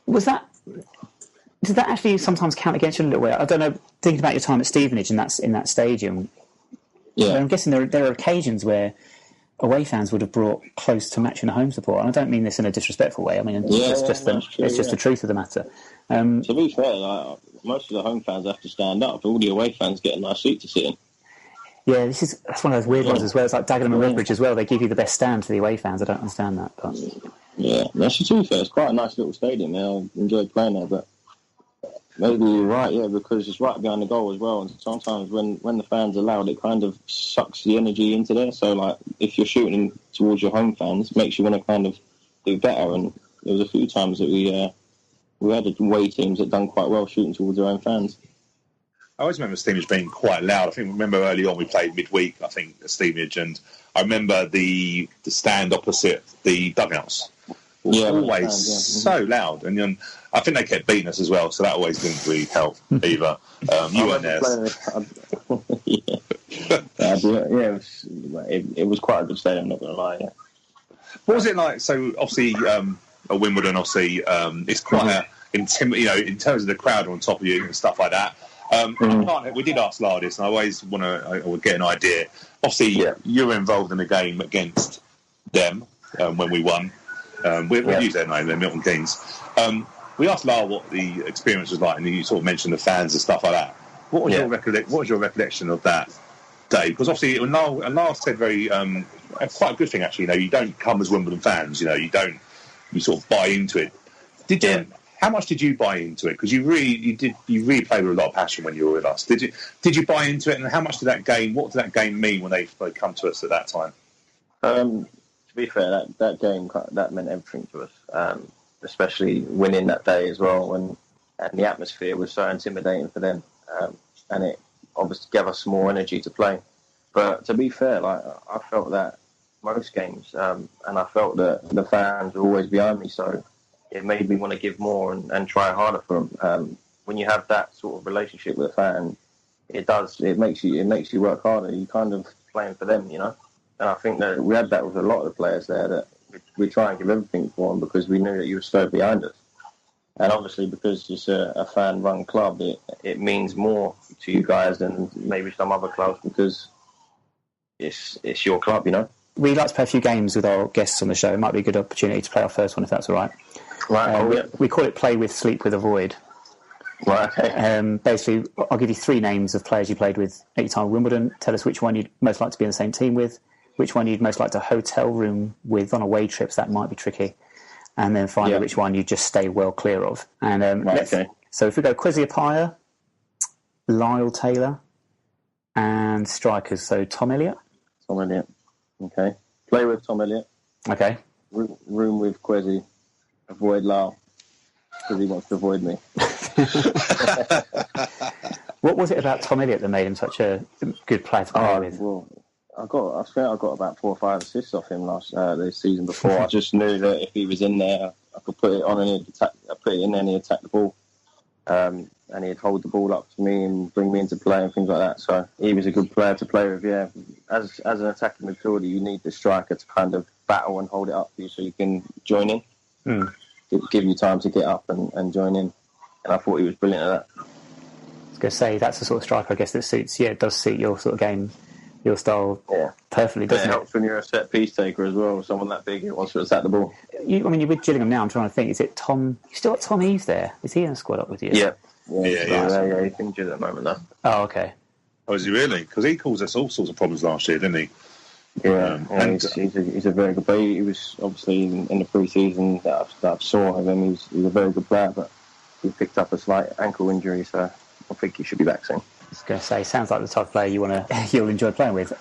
Did that actually sometimes count against you a little bit? I don't know. Thinking about your time at Stevenage and that's in that stadium, I'm guessing there are occasions where away fans would have brought close to matching the home support, and I don't mean this in a disrespectful way. I mean it's just the truth of the matter. To be fair, most of the home fans have to stand up. All the away fans get a nice seat to sit in. Yeah, that's one of those weird ones as well. It's like Dagenham and Redbridge as well. They give you the best stand for the away fans. I don't understand that. But yeah, that's to be fair. It's quite a nice little stadium. I enjoyed playing there, but maybe you're right. Yeah, because it's right behind the goal as well. And sometimes when the fans are loud, it kind of sucks the energy into there. So like if you're shooting towards your home fans, it makes you want to kind of do better. And there was a few times that we had away teams that done quite well shooting towards their own fans. I always remember Stevenage being quite loud. Remember early on we played midweek, I think, at Stevenage, and I remember the stand opposite the dugouts was always so loud. And I think they kept beating us as well, so that always didn't really help either. You weren't there. It was quite a good stadium, I'm not going to lie. Yeah. What was it like? So obviously at Wimbledon, obviously it's quite in terms of the crowd on top of you and stuff like that. We did ask Lardis, and I always want to get an idea. Obviously, you were involved in a game against them when we won. We've used their name, they're Milton Keynes. We asked Lar what the experience was like, and you sort of mentioned the fans and stuff like that. What was your recollection of that day? Because obviously, Lar said quite a good thing actually. You don't come as Wimbledon fans. You sort of buy into it. How much did you buy into it? Because you really played with a lot of passion when you were with us. Did you buy into it? And how much did that game? What did that game mean when they come to us at that time? To be fair, that game that meant everything to us, especially winning that day as well. And the atmosphere was so intimidating for them, and it obviously gave us more energy to play. But to be fair, I felt that most games, and I felt that the fans were always behind me. So it made me want to give more and try harder for them. When you have that sort of relationship with a fan, it makes you work harder. You kind of playing for them, And I think that we had that with a lot of the players there, that we try and give everything for them because we knew that you were so behind us. And obviously, because it's a fan-run club, it means more to you guys than maybe some other clubs because it's your club, We like to play a few games with our guests on the show. It might be a good opportunity to play our first one if that's all right. Right. We call it Play With, Sleep With, Avoid. Right, okay. Basically, I'll give you 3 names of players you played with at your time at Wimbledon. Tell us which one you'd most like to be in the same team with, which one you'd most like to hotel room with on away trips. That might be tricky. And then finally, which one you'd just stay well clear of. And So if we go Kwesi Appiah, Lyle Taylor, and strikers. So Tom Elliott. Tom Elliott. Okay. Play with Tom Elliott. Okay. Room with Kwesi. Avoid Lyle. Because he wants to avoid me. What was it about Tom Elliott that made him such a good player to play with? Well, I think I got about 4 or 5 assists off him this season before. I just knew that if he was in there, I could put it on and I put it in there and he'd attack the ball. And he'd hold the ball up to me and bring me into play and things like that. So he was a good player to play with, yeah. As an attacking midfielder, you need the striker to kind of battle and hold it up for you so you can join in. Give you time to get up and join in. And I thought he was brilliant at that. I was going to say, that's the sort of striker, I guess, that suits, it does suit your sort of game, your style perfectly, doesn't it? It helps when you're a set-piece taker as well, someone that big who wants to attack the ball. You're with Gillingham now, I'm trying to think, is it Tom... You still got Tom Eves there? Is he in the squad up with you? Yeah, he's injured at the moment, though. Oh, okay. Oh, is he really? Because he caused us all sorts of problems last year, didn't he? He's a very good player. He was obviously in the pre-season that I saw of him. He's a very good player, but he picked up a slight ankle injury, so I think he should be back soon. I was going to say, sounds like the type of player you'll enjoy playing with.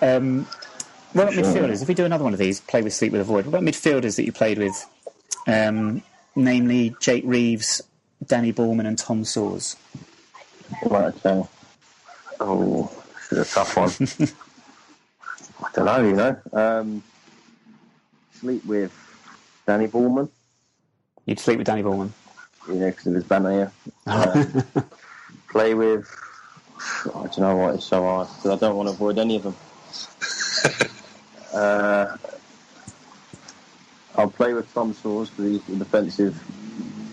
What about midfielders? If we do another one of these, play with, sleep with, avoid. What about midfielders that you played with? Namely, Jake Reeves, Danny Ballman, and Tom Sawers. Right, okay. Oh, this is a tough one. I don't know, sleep with Danny Ballman. You'd sleep with Danny Ballman? Yeah, because of his banner here. Play with... I don't know what, it's so hard, because I don't want to avoid any of them. I'll play with Tom Sawers because he's a defensive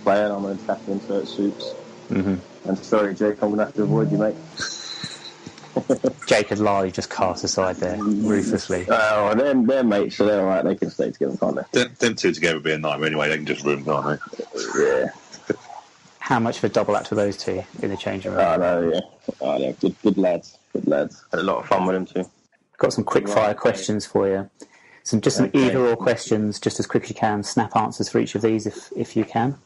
player and I'm an attacking, so it suits. Mm-hmm. And sorry, Jake, I'm going to have to avoid you, mate. Jake had largely just cast aside there, ruthlessly. Oh, they're mates, so they're alright, they can stay together, can't they? Them two together would be a nightmare anyway, they can just room, can't they? Yeah. How much of a double act were those two in the changing room? Oh, no, yeah. Oh, yeah, good lads, good lads. Had a lot of fun with them too. Got some quick fire questions for you. Some either or questions, just as quick as you can. Snap answers for each of these if you can.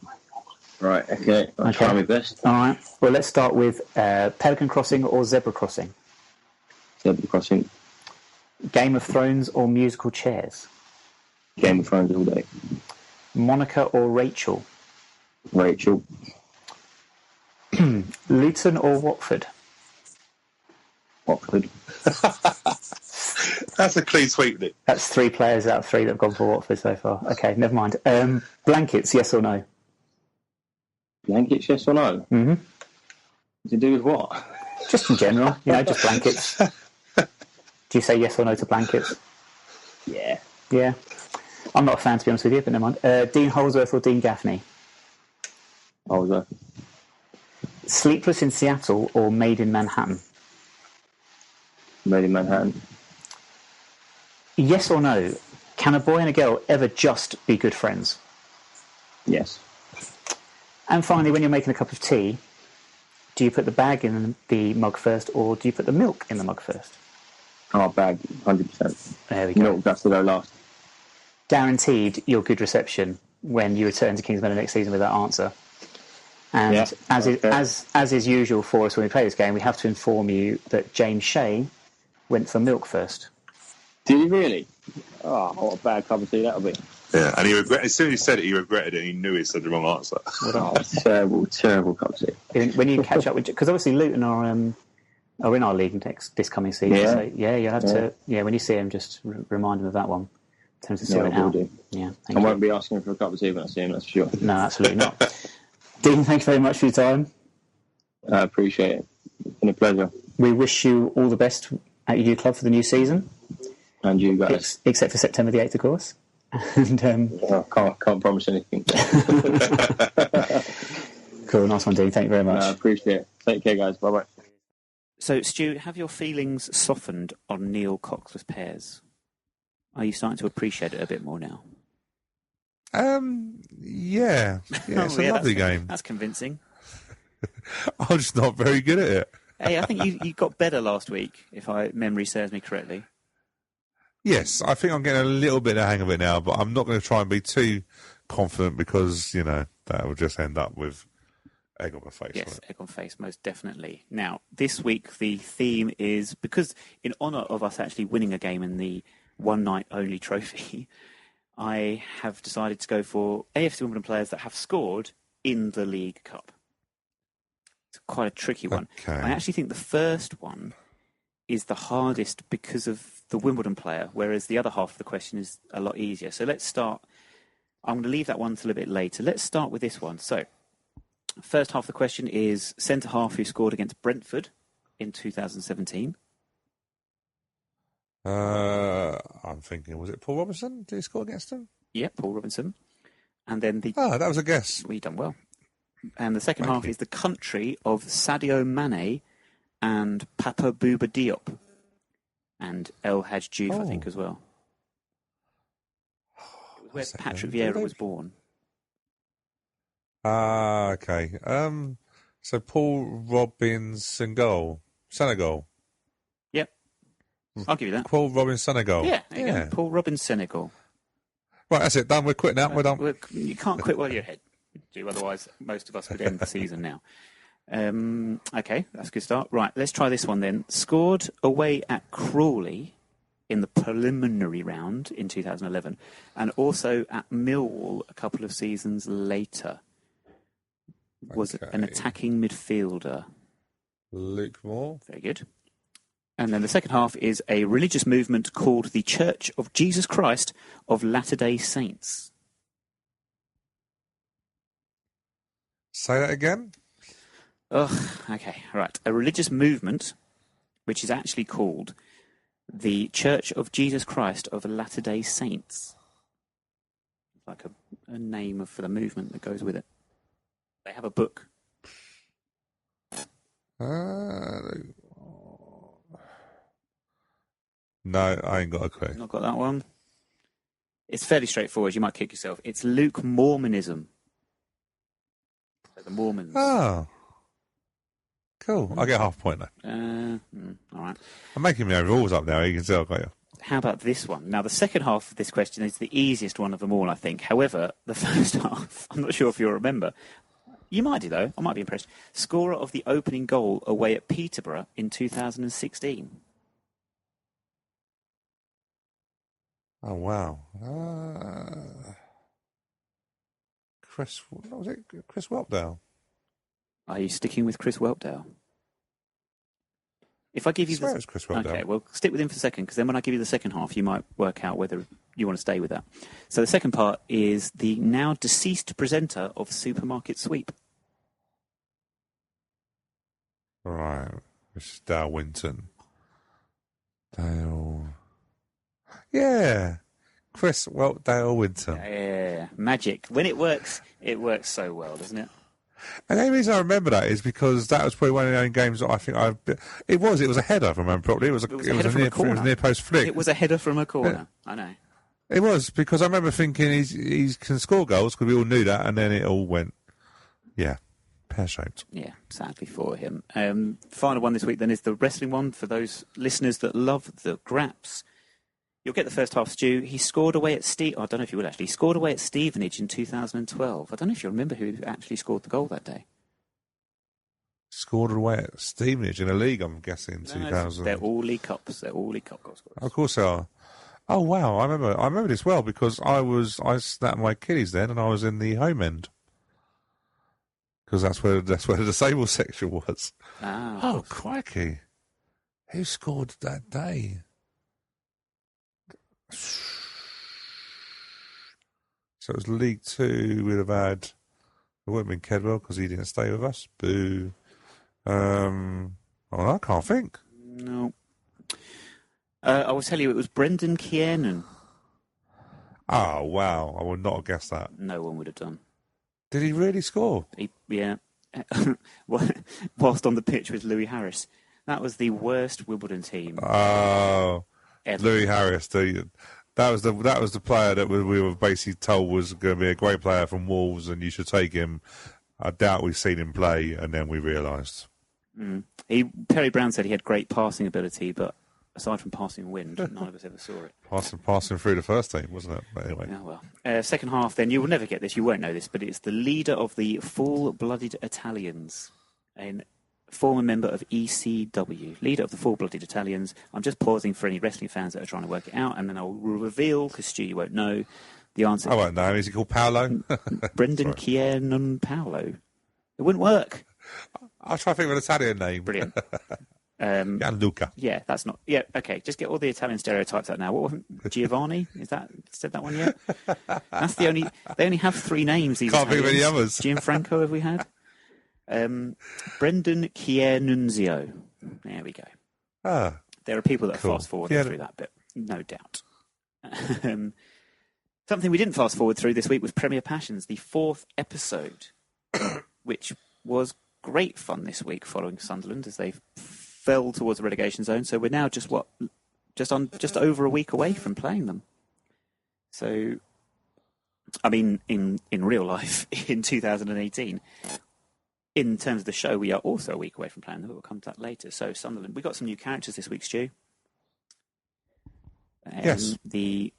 Right, okay. I'll try my best. All right. Well, let's start with Pelican Crossing or Zebra Crossing. Zebra Crossing. Game of Thrones or Musical Chairs. Game of Thrones all day. Monica or Rachel. Rachel. Luton or Watford. Watford. That's a clean sweep, isn't it? That's 3 players out of 3 that have gone for Watford so far. Okay, never mind. Blankets, yes or no? Blankets, yes or no? Mm-hmm. To do with what? Just in general, just blankets. Do you say yes or no to blankets? Yeah. Yeah. I'm not a fan, to be honest with you, but never mind. Dean Holsworth or Dean Gaffney? Holsworth. Sleepless in Seattle or Made in Manhattan? Made in Manhattan. Yes or no, can a boy and a girl ever just be good friends? Yes. And finally, when you're making a cup of tea, do you put the bag in the mug first or do you put the milk in the mug first? Our bag, 100%. There we go. Milk has to go last. Guaranteed your good reception when you return to Kingsmeadow next season with that answer. And as is usual for us when we play this game, we have to inform you that James Shea went for milk first. Did he really? Oh, what a bad cup of tea that'll be. Yeah, and as soon as he said it, he regretted it and he knew he said the wrong answer. Terrible cup of tea. When you catch up with... Because obviously Luton are in our league this coming season. Yeah. So, you'll have to... Yeah, when you see him, just remind him of that one. Tell him to sort it out. Do. Yeah, I won't be asking him for a cup of tea when I see him, that's for sure. No, absolutely not. Dean, thanks very much for your time. I appreciate it. It's been a pleasure. We wish you all the best at your youth club for the new season. And you guys. Except for September the 8th, of course. And I can't promise anything. Cool, nice one, Dean. Thank you very much. I appreciate it. Take care, guys. Bye-bye. So, Stu, have your feelings softened on Neil Coxless Pears? Are you starting to appreciate it a bit more now? Yeah, it's a lovely game. That's convincing. I'm just not very good at it. Hey, I think you got better last week, if memory serves me correctly. Yes, I think I'm getting a little bit of the hang of it now, but I'm not going to try and be too confident because, that will just end up with egg on my face. Yes, egg on face, most definitely. Now, this week the theme is, because in honour of us actually winning a game in the one night only trophy, I have decided to go for AFC Wimbledon players that have scored in the League Cup. It's quite a tricky one. Okay. I actually think the first one is the hardest because of the Wimbledon player, whereas the other half of the question is a lot easier. So let's start. I'm going to leave that one till a bit later. Let's start with this one. So, first half of the question is centre-half who scored against Brentford in 2017. I'm thinking, was it Paul Robinson? Did he score against them? Yeah, Paul Robinson. And then that was a guess. Well, you've done well. And the second half is the country of Sadio Mane and Papa Bouba Diop. And El Hadj Diouf, I think, as well. It was where Patrick Vieira was born. Okay. So Paul Robinson Senegal. Yep. I'll give you that. Paul Robin Senegal. Yeah, there you go. Paul Robin Senegal. Right, that's it. Done. We're quitting out. We're done. You can't quit while you're ahead. Otherwise, most of us would end the season now. Okay, that's a good start. Right, let's try this one then. Scored away at Crawley in the preliminary round in 2011, and also at Millwall a couple of seasons later. Was an attacking midfielder. Luke Moore. Very good. And then the second half is a religious movement called the Church of Jesus Christ of Latter-day Saints. Say that again? Okay, right. A religious movement, which is actually called the Church of Jesus Christ of Latter-day Saints. It's like a name for the movement that goes with it. They have a book. No, I ain't got a clue. Not got that one. It's fairly straightforward. You might kick yourself. It's Luke Mormonism. So the Mormons. Oh. Cool. I get half a point though. All right. I'm making my own rules up now. You can see I've got you. How about this one? Now, the second half of this question is the easiest one of them all, I think. However, the first half, I'm not sure if you'll remember. You might do, though. I might be impressed. Scorer of the opening goal away at Peterborough in 2016. Oh, wow. Chris, what was it? Chris Whelpdale. Are you sticking with Chris Whelpdale? If I give you I swear it was Chris Whelpdale. Okay, well, stick with him for a second, because then when I give you the second half, you might work out whether you want to stay with that. So the second part is the now deceased presenter of Supermarket Sweep. Right. This is Dale Winton. Dale. Yeah. Chris Dale Winton. Yeah. Magic. When it works so well, doesn't it? And the only reason I remember that is because that was probably one of the only games that I think It was a header, if I remember properly. It was a near post flick. It was a header from a corner. Yeah. I know. It was, because I remember thinking he can score goals, because we all knew that, and then it all went, pear-shaped. Yeah, sadly for him. Final one this week then is the wrestling one for those listeners that love the Graps. You'll get the first half, Stu. He scored away at I don't know if you will actually. He scored away at Stevenage in 2012. I don't know if you remember who actually scored the goal that day. Scored away at Stevenage in a league, I'm guessing, 2000. They're all League Cups. They're all League Cup goal scorers. Of course they are. Oh wow, I remember this well, because I snapped my kiddies then, and I was in the home end, because that's where the disabled section was. Oh crikey! Who scored that day? So it was League Two. We'd have had. It wouldn't have been Kedwell because he didn't stay with us. Boo. I can't think. No. I will tell you, it was Brendan Kiernan. Oh, wow. I would not have guessed that. No one would have done. Did he really score? Yeah. Whilst on the pitch with Louis Harris. That was the worst Wimbledon team. Oh, ever. Louis Harris. That was the player that we were basically told was going to be a great player from Wolves, and you should take him. I doubt we've seen him play, and then we realised. Perry Brown said he had great passing ability, but aside from passing wind, none of us ever saw it. Passing through the first team, wasn't it? But anyway. Oh, well. Second half, then, you will never get this, you won't know this, but it's the leader of the Full-Blooded Italians, a former member of ECW, leader of the Full-Blooded Italians. I'm just pausing for any wrestling fans that are trying to work it out, and then I'll reveal, because Stu, you won't know, the answer. I won't know. Is he called Paolo? Brendan Kiernan Paolo. It wouldn't work. I'll try to think of an Italian name. Brilliant. Gianluca. Yeah, that's not. Yeah, okay. Just get all the Italian stereotypes out now. What Giovanni? Is that said that one yet? That's the only. They only have 3 names. These Can't think of any others. Gianfranco, have we had? Brendan Chiernunzio. There we go. There are people that fast forward through that bit, no doubt. Something we didn't fast forward through this week was Premier Passions, the 4th episode, which was great fun this week following Sunderland as they fell towards the relegation zone. So we're now just over a week away from playing them. So, I mean, in real life, in 2018, in terms of the show, we are also a week away from playing them, but we'll come to that later. So Sunderland, we got some new characters this week, Stu. Yes. The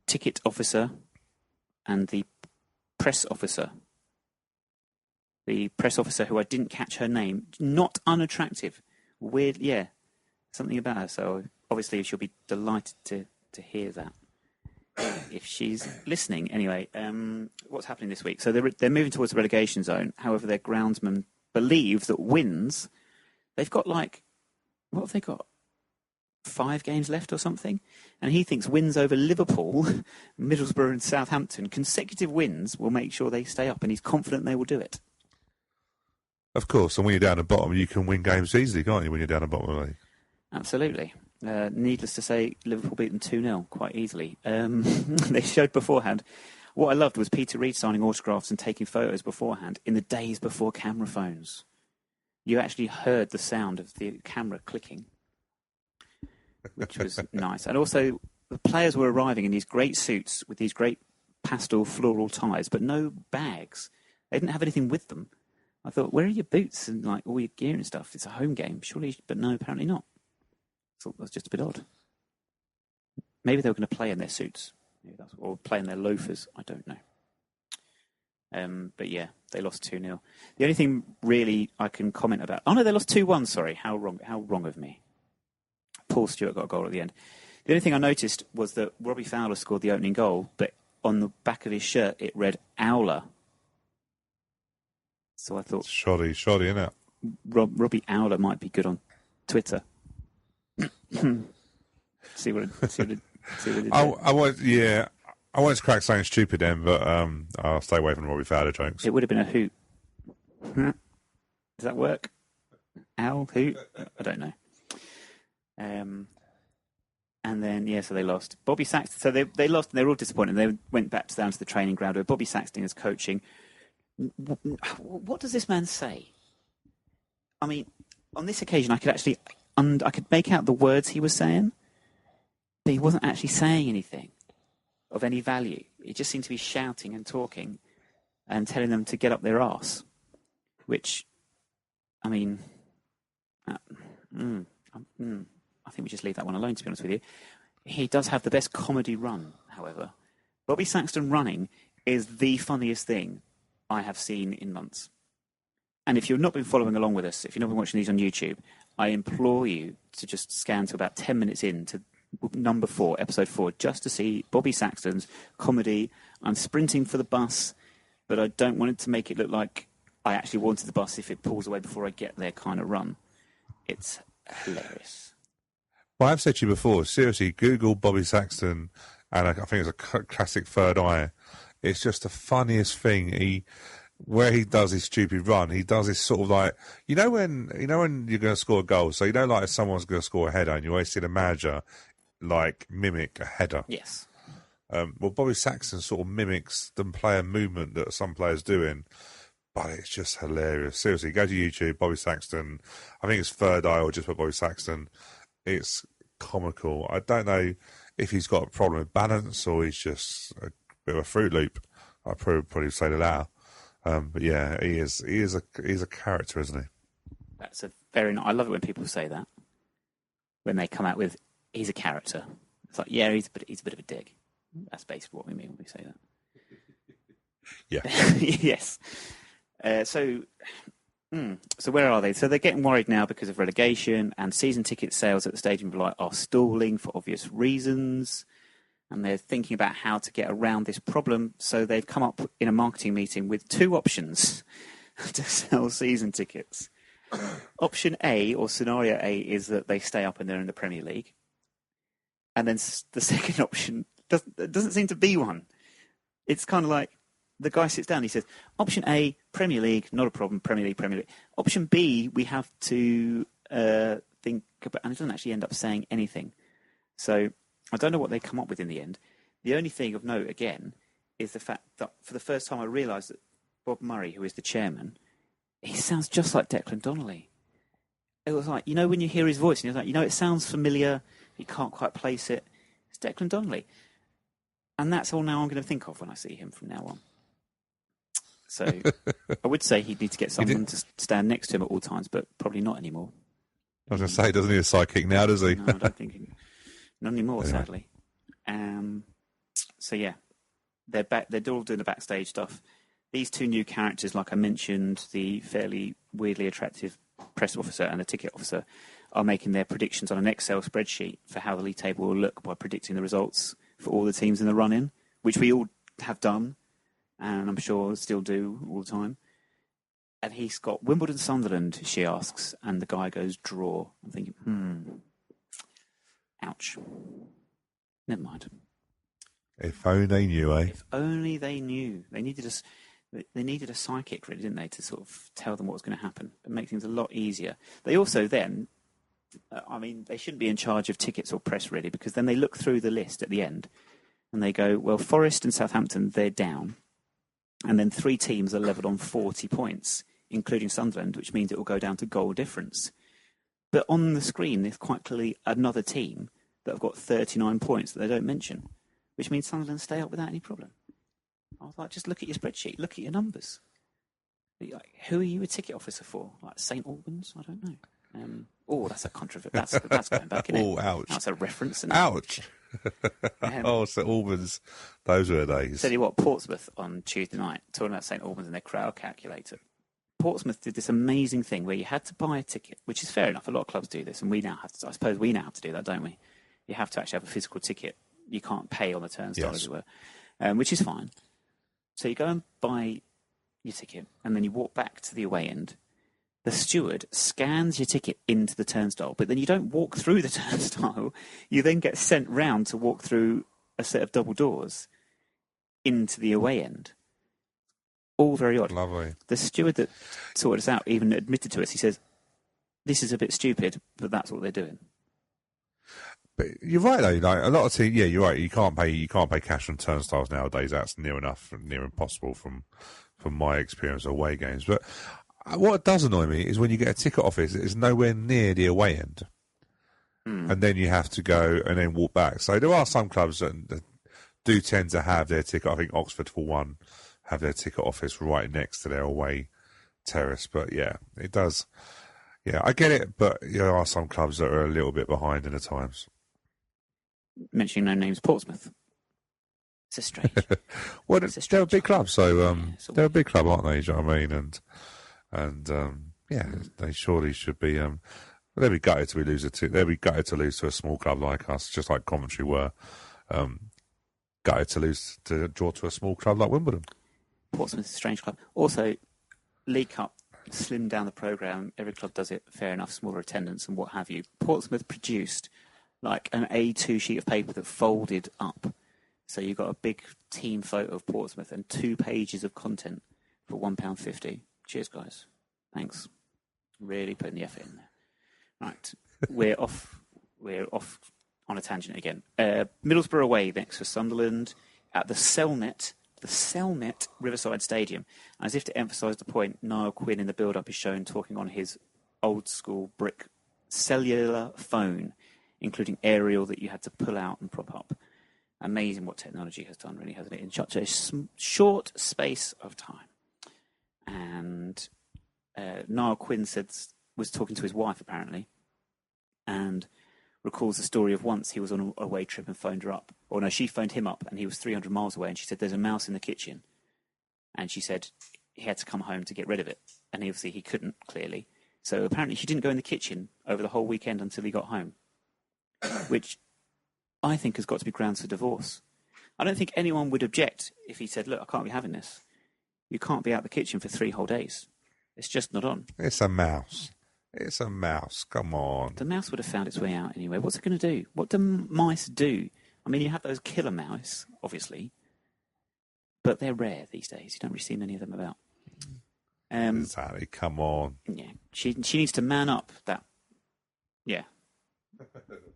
ticket officer and the press officer. The press officer, who I didn't catch her name, not unattractive. Weird, yeah. Something about her, so obviously she'll be delighted to hear that if she's listening. Anyway, what's happening this week? So they're moving towards the relegation zone. However, their groundsman believes that wins. They've got what have they got? 5 games left or something, and he thinks wins over Liverpool, Middlesbrough, and Southampton, consecutive wins, will make sure they stay up, and he's confident they will do it. Of course, and when you're down the bottom, you can win games easily, can't you? When you're down the bottom of the league, absolutely. Needless to say, Liverpool beat them 2-0 quite easily. They showed beforehand. What I loved was Peter Reid signing autographs and taking photos beforehand in the days before camera phones. You actually heard the sound of the camera clicking, which was nice. And also, the players were arriving in these great suits with these great pastel floral ties, but no bags. They didn't have anything with them. I thought, where are your boots and all your gear and stuff? It's a home game, surely. But no, apparently not. I thought that was just a bit odd. Maybe they were going to play in their suits, or play in their loafers. I don't know. But yeah, they lost 2-0. The only thing really I can comment about... Oh no, they lost 2-1, sorry. How wrong of me. Paul Stewart got a goal at the end. The only thing I noticed was that Robbie Fowler scored the opening goal, but on the back of his shirt it read Owler. So I thought... Shoddy, innit? Robbie Owler might be good on Twitter. see what it did. I wanted to crack something stupid then, but I'll stay away from Robbie Fowler jokes. It would have been a hoot. Does that work? Owl, hoot? I don't know. And then, so they lost. Bobby Saxton, so they lost and they were all disappointed. They went back down to the training ground where Bobby Saxton is coaching. What does this man say? I mean, on this occasion, I could make out the words he was saying, but he wasn't actually saying anything of any value. He just seemed to be shouting and talking and telling them to get up their arse, which, I mean, I think we just leave that one alone, to be honest with you. He does have the best comedy run, however. Bobby Saxton running is the funniest thing I have seen in months. And if you've not been following along with us, if you've not been watching these on YouTube, I implore you to just scan to about 10 minutes in to number 4, episode 4, just to see Bobby Saxton's comedy. I'm sprinting for the bus, but I don't want it to make it look like I actually wanted the bus if it pulls away before I get there kind of run. It's hilarious. Well, I've said to you before, seriously, Google Bobby Saxton, and I think it's a classic third eye. It's just the funniest thing. Where he does his stupid run, he does this sort of when you're going to score a goal. So if someone's going to score a header, and you always see the manager mimic a header. Yes. Well, Bobby Saxton sort of mimics the player movement that some players doing, but it's just hilarious. Seriously, go to YouTube, Bobby Saxton. I think it's third eye or just put Bobby Saxton. It's comical. I don't know if he's got a problem with balance or he's just a bit of a Fruit Loop. I'd probably say the latter. But yeah, he is a character, isn't he? That's a very nice. I love it when people say that. When they come out with, he's a character. It's like, yeah, he's a bit of a dick. That's basically what we mean when we say that. Yeah. Yes. So where are they? So they're getting worried now because of relegation, and season ticket sales at the Stadium of Light are stalling for obvious reasons. And they're thinking about how to get around this problem. So they've come up in a marketing meeting with 2 options to sell season tickets. Option A, or scenario A, is that they stay up and they're in the Premier League. And then the second option doesn't seem to be one. It's kind of like the guy sits down, he says, option A, Premier League, not a problem, Premier League. Option B, we have to think about, and it doesn't actually end up saying anything. So I don't know what they come up with in the end. The only thing of note, again, is the fact that for the first time I realised that Bob Murray, who is the chairman, he sounds just like Declan Donnelly. It was like, when you hear his voice, and you're like, it sounds familiar, you can't quite place it. It's Declan Donnelly. And that's all now I'm going to think of when I see him from now on. So I would say he'd need to get someone to stand next to him at all times, but probably not anymore. I was going to say, doesn't he a sidekick now, does he? No, I don't think he... Not anymore, anyway. Sadly. So yeah, they're back. They're all doing the backstage stuff. These 2 new characters, like I mentioned, the fairly weirdly attractive press officer and the ticket officer, are making their predictions on an Excel spreadsheet for how the league table will look by predicting the results for all the teams in the run-in, which we all have done, and I'm sure still do all the time. And he's got Wimbledon-Sunderland, she asks, and the guy goes, draw. I'm thinking, ouch. Never mind. If only they knew, eh? If only they knew. They needed a psychic, really, didn't they, to sort of tell them what was going to happen and make things a lot easier. They also then, they shouldn't be in charge of tickets or press, really, because then they look through the list at the end and they go, well, Forest and Southampton, they're down. And then 3 teams are levelled on 40 points, including Sunderland, which means it will go down to goal difference. But on the screen, there's quite clearly another team that have got 39 points that they don't mention, which means Sunderland stay up without any problem. I was like, just look at your spreadsheet, look at your numbers. Like, who are you a ticket officer for? Like St Albans? I don't know. That's a controversy. That's going back, isn't it? Oh, ouch. That's a reference. Ouch. St Albans, those were the days. Tell you what, Portsmouth on Tuesday night, talking about St Albans and their crowd calculator. Portsmouth did this amazing thing where you had to buy a ticket, which is fair enough. A lot of clubs do this, and we now have to. I suppose we now have to do that, don't we? You have to actually have a physical ticket. You can't pay on the turnstile, as it were, which is fine. So you go and buy your ticket, and then you walk back to the away end. The steward scans your ticket into the turnstile, but then you don't walk through the turnstile. You then get sent round to walk through a set of double doors into the away end. All very odd. Lovely. The steward that sorted us out even admitted to us. He says, this is a bit stupid, but that's what they're doing. But you're right, though. Like, a lot of teams, you're right. You can't pay cash on turnstiles nowadays. That's near impossible from my experience of away games. But what does annoy me is when you get a ticket office, it's nowhere near the away end. And then you have to go and then walk back. So there are some clubs that do tend to have their ticket. I think Oxford, for one, have their ticket office right next to their away terrace. But it does. Yeah, I get it, but there are some clubs that are a little bit behind in the times. Mentioning no names, Portsmouth. It's a strange. Well, they're a big club, so they're a big club, aren't they? Do you know what I mean? And they surely should be. They'd be gutted to lose they'd be gutted to lose to a small club like us, just like Coventry were. Gutted to draw to a small club like Wimbledon. Portsmouth is a strange club. Also, League Cup slimmed down the programme. Every club does it, fair enough, smaller attendance and what have you. Portsmouth produced like an A2 sheet of paper that folded up. So you've got a big team photo of Portsmouth and 2 pages of content for £1.50. Cheers, guys. Thanks. Really putting the effort in there. Right. We're off on a tangent again. Middlesbrough away next for Sunderland at the Selnet Riverside Stadium. As if to emphasise the point, Niall Quinn in the build-up is shown talking on his old-school brick cellular phone, including aerial that you had to pull out and prop up. Amazing what technology has done, really, hasn't it, in such a short space of time. And Niall Quinn was talking to his wife, apparently, and recalls the story of once he was on a away trip and phoned her up. Or no, she phoned him up, and he was 300 miles away, and she said, there's a mouse in the kitchen. And she said he had to come home to get rid of it. And obviously he couldn't, clearly. So apparently she didn't go in the kitchen over the whole weekend until he got home, which I think has got to be grounds for divorce. I don't think anyone would object if he said, look, I can't be having this. You can't be out the kitchen for 3 whole days. It's just not on. It's a mouse. It's a mouse. Come on. The mouse would have found its way out anyway. What's it going to do? What do mice do? I mean, you have those killer mice, obviously, but they're rare these days. You don't really see many of them about. Exactly. Come on. Yeah. She needs to man up that. Yeah.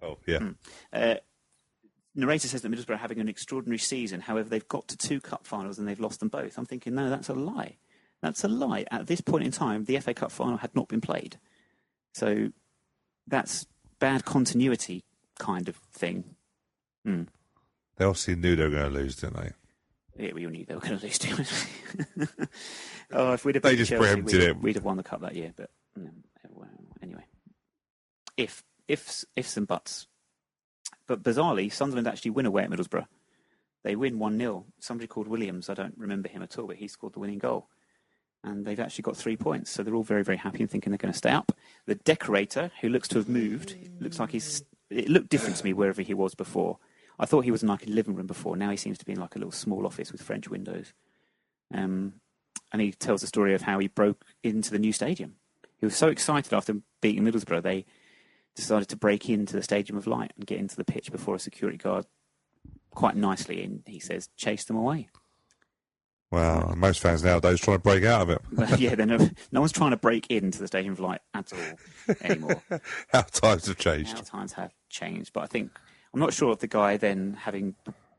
Oh, yeah. Narrator says that Middlesbrough are having an extraordinary season. However, they've got to 2 cup finals and they've lost them both. I'm thinking, no, that's a lie. That's a lie. At this point in time, the FA Cup final had not been played. So that's bad continuity kind of thing. They obviously knew they were going to lose, didn't they? Yeah, we all knew they were going to lose, didn't we? If we'd have they just Chelsea, preempted it. We'd have won the cup that year. But anyway, ifs and buts. But bizarrely, Sunderland actually win away at Middlesbrough. They win 1-0. Somebody called Williams, I don't remember him at all, but he scored the winning goal. And they've actually got 3 points, so they're all very, very happy and thinking they're going to stay up. The decorator, who looks to have moved, looks like it looked different to me wherever he was before. I thought he was in like a living room before. Now he seems to be in like a little small office with French windows. And he tells the story of how he broke into the new stadium. He was so excited after beating Middlesbrough, they decided to break into the Stadium of Light and get into the pitch before a security guard quite nicely, and he says, chased them away. Well, most fans nowadays trying to break out of it. Well, yeah, no one's trying to break into the Stadium of Light at all anymore. How times have changed. How times have changed. But I'm not sure if the guy then, having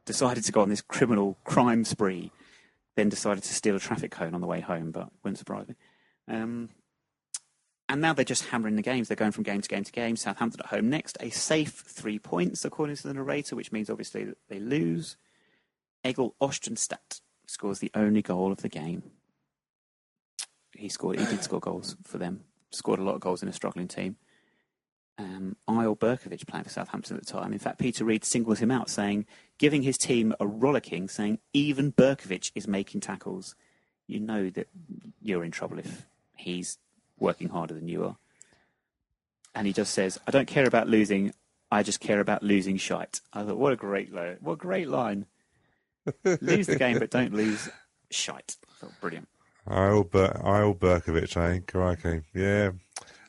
decided to go on this criminal crime spree, then decided to steal a traffic cone on the way home, but wouldn't surprise me. And now they're just hammering the games. They're going from game to game to game. Southampton at home next. A safe 3 points, according to the narrator, which means obviously that they lose. Egil Ostenstadt scores the only goal of the game. He did score goals for them. Scored a lot of goals in a struggling team. Eyal Berkovic playing for Southampton at the time. In fact, Peter Reid singles him out, giving his team a rollicking, saying, even Berkovic is making tackles. You know that you're in trouble if he's working harder than you are. And he just says, I don't care about losing, I just care about losing shite. I thought, what a great line. Lose the game, but don't lose shite. I thought, brilliant. Eyal Berkovic, eh? Crikey. Yeah.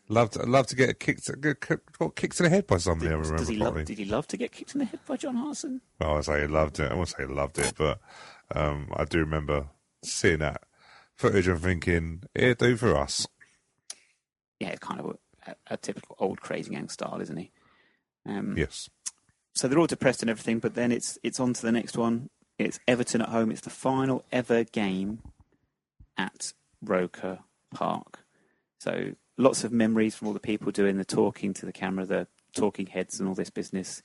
Love to get kicked in the head by somebody. Did he love to get kicked in the head by John Hartson? Well, I say he loved it. I won't say he loved it, but I do remember seeing that footage and thinking, it'll do for us. Yeah, it's kind of a typical old crazy gang style, isn't he? Yes. So they're all depressed and everything, but then it's on to the next one. It's Everton at home. It's the final ever game at Roker Park. So lots of memories from all the people doing the talking to the camera, the talking heads and all this business.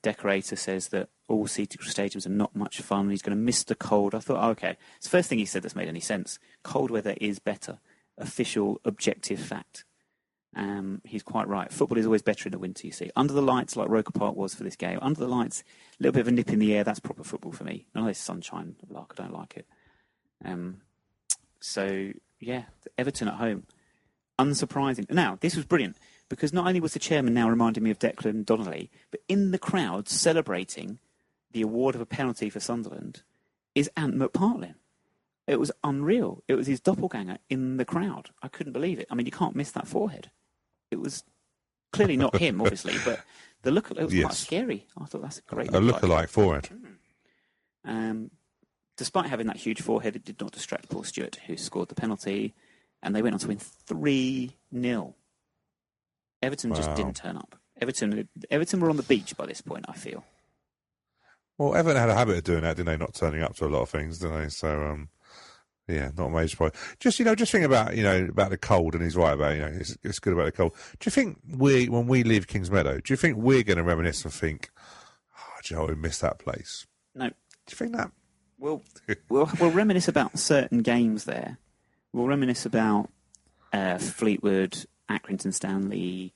Decorator says that all seated stadiums are not much fun. He's going to miss the cold. I thought, okay. It's the first thing he said that's made any sense. Cold weather is better. Official, objective fact. He's quite right. Football is always better in the winter, you see. Under the lights, like Roker Park was for this game. Under the lights, a little bit of a nip in the air. That's proper football for me. None of this sunshine, I don't like it. So, yeah, Everton at home. Unsurprising. Now, this was brilliant, because not only was the chairman now reminding me of Declan Donnelly, but in the crowd celebrating the award of a penalty for Sunderland is Ant McPartlin. It was unreal. It was his doppelganger in the crowd. I couldn't believe it. I mean, you can't miss that forehead. It was clearly not him, obviously, but the look, it was quite scary. I thought that's a great look. A lookalike forehead. Despite having that huge forehead, it did not distract Paul Stewart, who scored the penalty, and they went on to win 3-0. Everton just didn't turn up. Everton were on the beach by this point, I feel. Well, Everton had a habit of doing that, didn't they? Not turning up to a lot of things, didn't they? So, yeah, not a major surprise. Just think about, about the cold, and he's right about, it's good about the cold. Do you think when we leave Kingsmeadow, do you think we're going to reminisce and think, we missed that place? No. Do you think that? We'll reminisce about certain games there. We'll reminisce about Fleetwood, Accrington Stanley,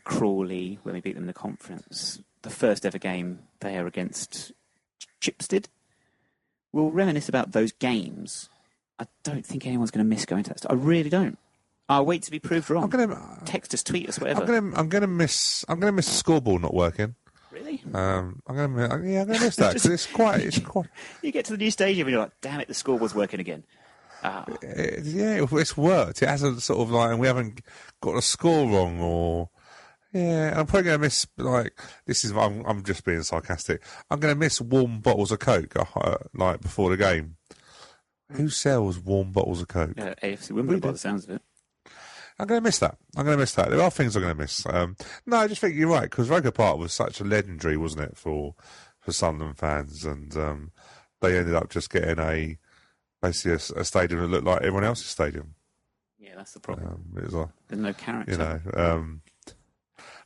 Crawley, when we beat them in the conference. The first ever game there against Chipstead. We'll reminisce about those games. I don't think anyone's going to miss going to that. I really don't. I'll wait to be proved wrong. Text us, tweet us, whatever. I'm going to miss the scoreboard not working. Really? I'm going to miss that because it's quite. You get to the new stadium and you're like, damn it, the scoreboard's working again. It's worked. It hasn't sort of and we haven't got a score wrong or. Yeah, I'm probably going to miss, I'm just being sarcastic. I'm going to miss warm bottles of Coke, before the game. Who sells warm bottles of Coke? AFC Wimbledon, by the sounds of it. I'm going to miss that. There are things I'm going to miss. No, I just think you're right, because Roker Park was such a legendary, wasn't it, for Sunderland fans, and they ended up just getting basically a stadium that looked like everyone else's stadium. Yeah, that's the problem. There's no character.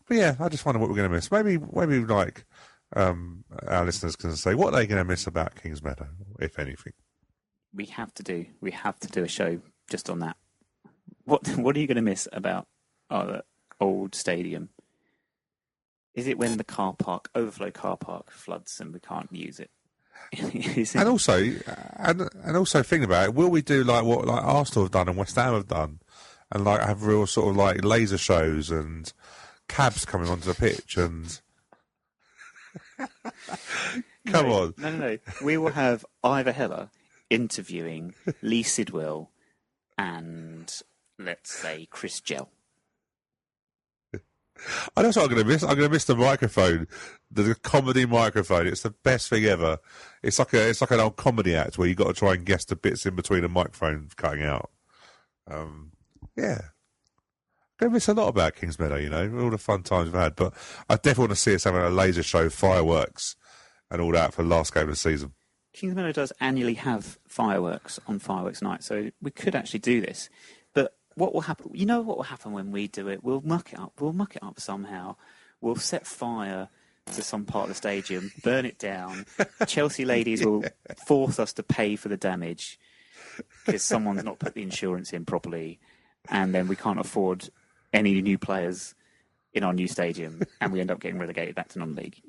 But yeah, I just wonder what we're going to miss. Maybe our listeners can say what they're going to miss about Kingsmeadow, if anything. We have to do a show just on that. What are you going to miss about our old stadium? Is it when the overflow car park floods and we can't use it? And also think about it. Will we do like what like Arsenal have done and West Ham have done, and like have real sort of like laser shows and cabs coming onto the pitch and? Come on. No. We will have Ivor Heller interviewing Lee Sidwell and, let's say, Chris Gell. I know what I'm going to miss. I'm going to miss the microphone, the comedy microphone. It's the best thing ever. It's like an old comedy act where you got to try and guess the bits in between the microphone cutting out. Yeah. I'm going to miss a lot about Kingsmeadow, you know, all the fun times we've had. But I definitely want to see us having a laser show, fireworks, and all that for the last game of the season. Kingsmeadow does annually have fireworks on fireworks night, so we could actually do this. But what will happen? You know what will happen when we do it? We'll muck it up. We'll muck it up somehow. We'll set fire to some part of the stadium, burn it down. Chelsea ladies will force us to pay for the damage because someone's not put the insurance in properly, and then we can't afford any new players in our new stadium, and we end up getting relegated back to non-league.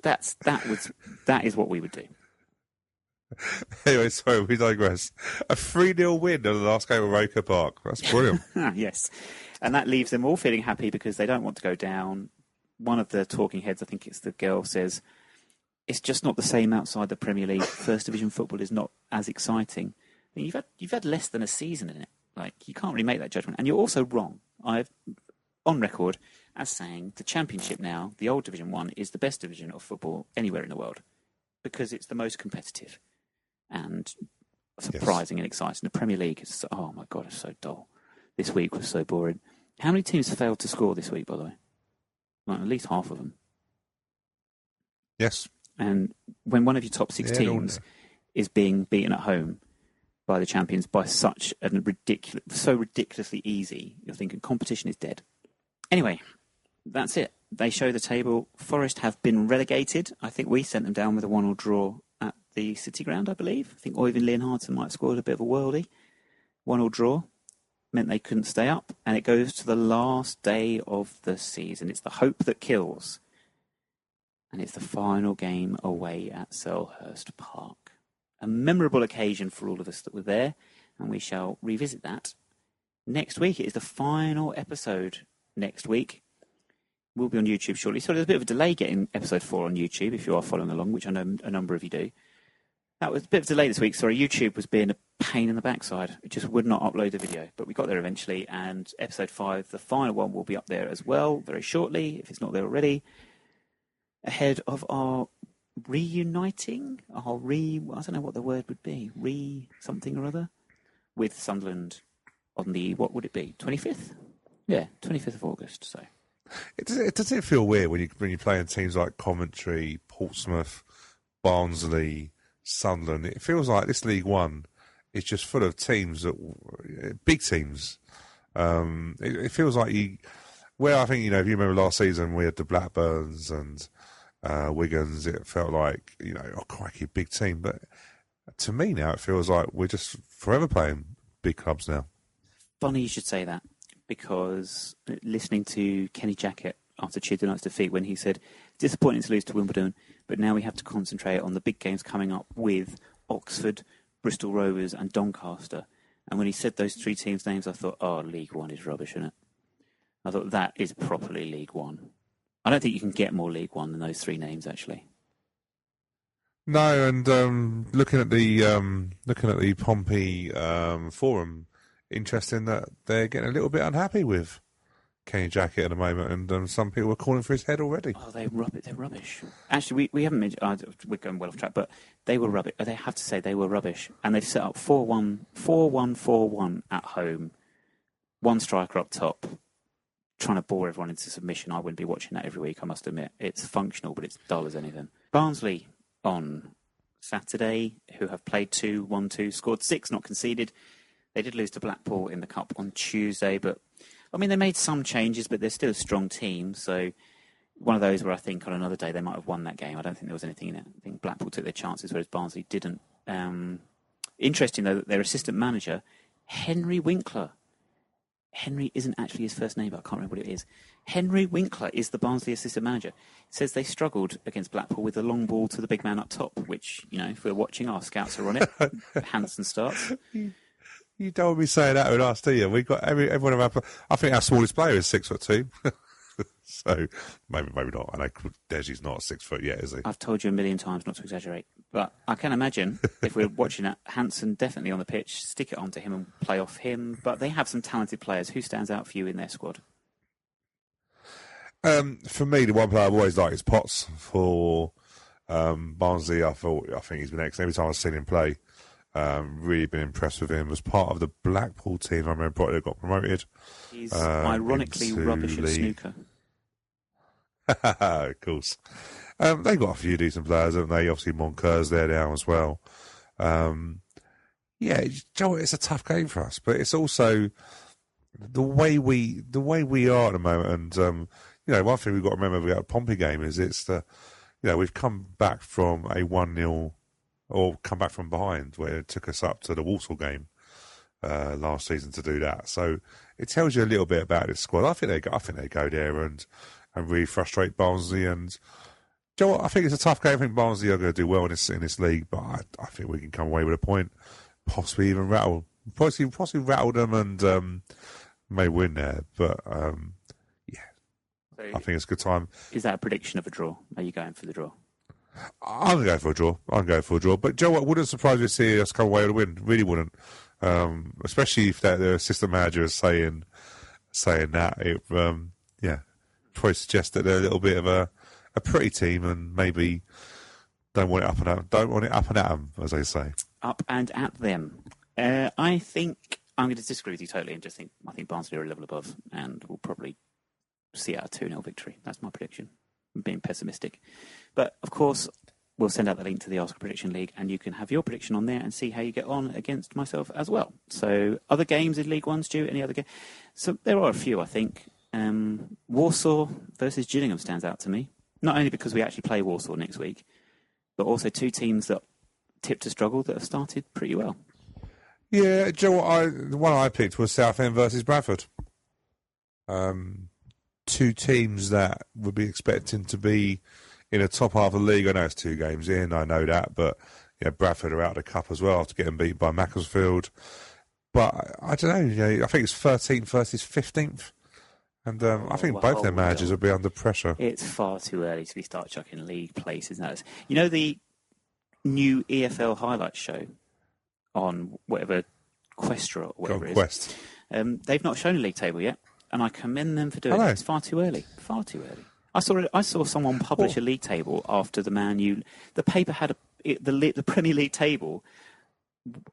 That is what we would do. Anyway, sorry, we digress. A 3-0 win in the last game of Roker Park. That's brilliant. Yes. And that leaves them all feeling happy because they don't want to go down. One of the talking heads, I think it's the girl, says, it's just not the same outside the Premier League. First Division football is not as exciting. I mean, you've had less than a season in it. Like, you can't really make that judgment. And you're also wrong. I've on record as saying the Championship now, the old Division 1, is the best division of football anywhere in the world because it's the most competitive and surprising and exciting. The Premier League is, oh my God, it's so dull. This week was so boring. How many teams failed to score this week, by the way? Like, at least half of them. Yes. And when one of your top six teams is being beaten at home by the champions by so ridiculously easy, you're thinking competition is dead. Anyway, that's it. They show the table. Forest have been relegated. I think we sent them down with a 1-1 draw at the City Ground, I believe. I think Øyvind Leonhardsen might have scored a bit of a worldie. 1-1 draw meant they couldn't stay up, and it goes to the last day of the season. It's the hope that kills. And it's the final game away at Selhurst Park. A memorable occasion for all of us that were there, and we shall revisit that next week. It is the final episode next week. We'll be on YouTube shortly. So there's a bit of a delay getting episode 4 on YouTube, if you are following along, which I know a number of you do. That was a bit of a delay this week. Sorry, YouTube was being a pain in the backside. It just would not upload the video. But we got there eventually, and episode 5, the final one, will be up there as well very shortly, if it's not there already, ahead of our reuniting, I don't know what the word would be, something or other, with Sunderland on the, what would it be, 25th? Yeah, 25th of August, so. Does it feel weird when you're playing teams like Coventry, Portsmouth, Barnsley, Sunderland? It feels like this League One is just full of teams, big teams. It feels like I think, you know, if you remember last season, we had the Blackburns and Wiggins. It felt like, you know, oh crikey, big team. But to me now, it feels like we're just forever playing big clubs now. Funny you should say that, because listening to Kenny Jackett after Tuesday night's defeat, when he said, disappointing to lose to Wimbledon, but now we have to concentrate on the big games coming up with Oxford, Bristol Rovers and Doncaster. And when he said those 3 teams' names, I thought, oh, League One is rubbish, isn't it? I thought, that is properly League One. I don't think you can get more League One than those 3 names, actually. No, and looking at the Pompey forum, interesting that they're getting a little bit unhappy with Kenny Jackett at the moment, and some people are calling for his head already. Oh, they're rubbish. Actually, we haven't mentioned. We're going well off track, but they were rubbish. They have to say they were rubbish, and they've set up 4-1 at home, 1 striker up top, trying to bore everyone into submission. I wouldn't be watching that every week, I must admit. It's functional, but it's dull as anything. Barnsley on Saturday, who have played 2-1-2, scored 6, not conceded. They did lose to Blackpool in the Cup on Tuesday, but I mean, they made some changes, but they're still a strong team. So one of those where I think on another day they might have won that game. I don't think there was anything in it. I think Blackpool took their chances, whereas Barnsley didn't. Interesting, though, that their assistant manager, Henry Winkler, Henry isn't actually his first name, but I can't remember what it is. Henry Winkler is the Barnsley assistant manager. It says they struggled against Blackpool with the long ball to the big man up top, which, if we're watching, our scouts are on it. Hansen starts. You don't want me saying that with us, do you? We've got everyone of our... I think our smallest player is 6'2". So maybe not. I know Deji's not 6 foot yet, is he? I've told you a million times not to exaggerate. But I can imagine, if we're watching it, Hansen definitely on the pitch, stick it onto him and play off him. But they have some talented players. Who stands out for you in their squad? For me, the one player I've always liked is Potts for Barnsley. I think he's been excellent. Every time I've seen him play, really been impressed with him. Was part of the Blackpool team. I remember Brighton got promoted. He's ironically rubbish at snooker. Of course. They've got a few decent players, haven't they? Obviously, Moncoeur's there now as well. Joe, it's a tough game for us, but it's also the way we are at the moment. And one thing we've got to remember about the Pompey game is it's we've come back from a 1-0 or come back from behind where it took us up to the Walsall game last season to do that. So it tells you a little bit about this squad. I think they go there and really frustrate Barnsley. And do you know what? I think it's a tough game. I think Barnsley are going to do well in this league, but I think we can come away with a point, possibly even rattle them and may win there. But So I think it's a good time. Is that a prediction of a draw? Are you going for the draw? I'm going to go for a draw. But do you know what? Wouldn't surprise me to see us come away with a win. Really wouldn't. Especially if the assistant manager is saying that. It probably suggests that they're a little bit of a pretty team and maybe don't want it up and at them, as they say. Up and at them. I think I'm going to disagree with you totally and just think I think Barnsley are a level above and we'll probably see out a 2-0 victory. That's my prediction. I'm being pessimistic. But, of course, we'll send out the link to the Ask a Prediction League and you can have your prediction on there and see how you get on against myself as well. So, other games in League One, Stu? Any other game? So, there are a few, I think. Warsaw versus Gillingham stands out to me. Not only because we actually play Warsaw next week, but also two teams that tipped to struggle that have started pretty well. Yeah, Joe, the one I picked was Southend versus Bradford. Two teams that would be expecting to be in the top half of the league. I know it's 2 games in, I know that, but Bradford are out of the cup as well after getting beat by Macclesfield. But I don't know, I think it's 13th versus 15th. And I think both their managers will be under pressure. It's far too early to start chucking league places. The new EFL highlights show on whatever Questra or whatever it is. Quest. They've not shown a league table yet, and I commend them for doing it. It's far too early. Far too early. I saw someone publish a league table after the Man U. The paper had the Premier League table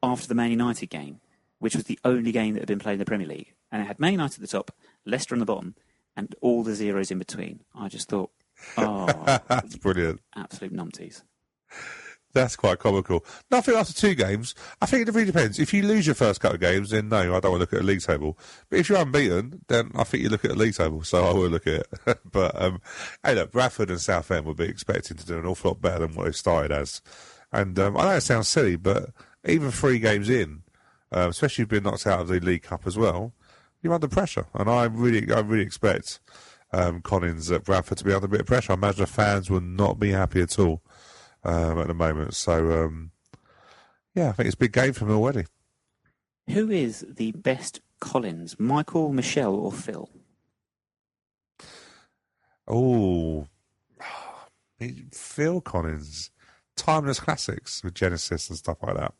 after the Man United game, which was the only game that had been played in the Premier League. And it had Man United at the top, Leicester on the bottom, and all the zeros in between. I just thought, that's brilliant. Absolute numpties. That's quite comical. No, I think after 2 games, I think it really depends. If you lose your first couple of games, then no, I don't want to look at a league table. But if you're unbeaten, then I think you look at a league table, so I will look at it. But, hey, look, Bradford and Southend will be expecting to do an awful lot better than what they started as. And I know it sounds silly, but even 3 games in, especially if you've been knocked out of the League Cup as well, you're under pressure. And I really expect Collins at Bradford to be under a bit of pressure. I imagine the fans will not be happy at all at the moment. So, I think it's a big game for them already. Who is the best Collins, Michael, Michelle or Phil? Oh, Phil Collins. Timeless classics with Genesis and stuff like that.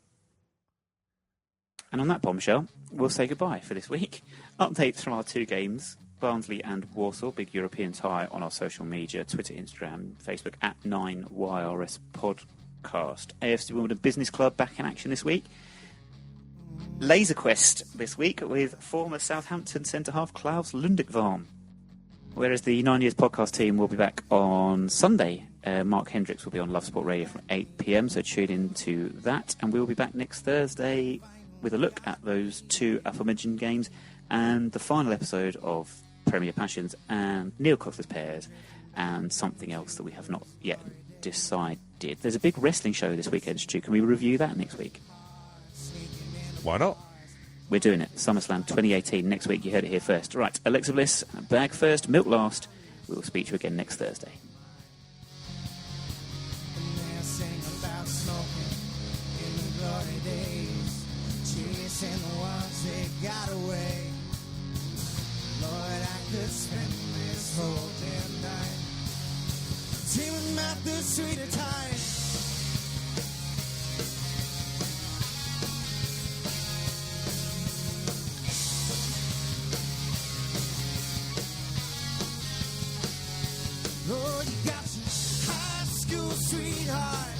And on that bombshell, we'll say goodbye for this week. Updates from our 2 games, Barnsley and Warsaw, big European tie on our social media, Twitter, Instagram, Facebook, at 9YRS Podcast. AFC Wimbledon Business Club back in action this week. Laser Quest this week with former Southampton centre-half Klaus Lundekvarm. Whereas the 9 Years podcast team will be back on Sunday. Mark Hendricks will be on Love Sport Radio from 8 p.m, so tune in to that. And we'll be back next Thursday with a look at those 2 aforementioned games and the final episode of Premier Passions and Neil Cox's Pairs and something else that we have not yet decided. There's a big wrestling show this weekend, Stu. Can we review that next week? Why not? We're doing it. SummerSlam 2018. Next week, you heard it here first. Right, Alexa Bliss, bag first, milk last. We will speak to you again next Thursday. Chasing the ones they got away. Lord, I could spend this whole damn night dreaming about the sweeter time. Oh, you got your high school sweetheart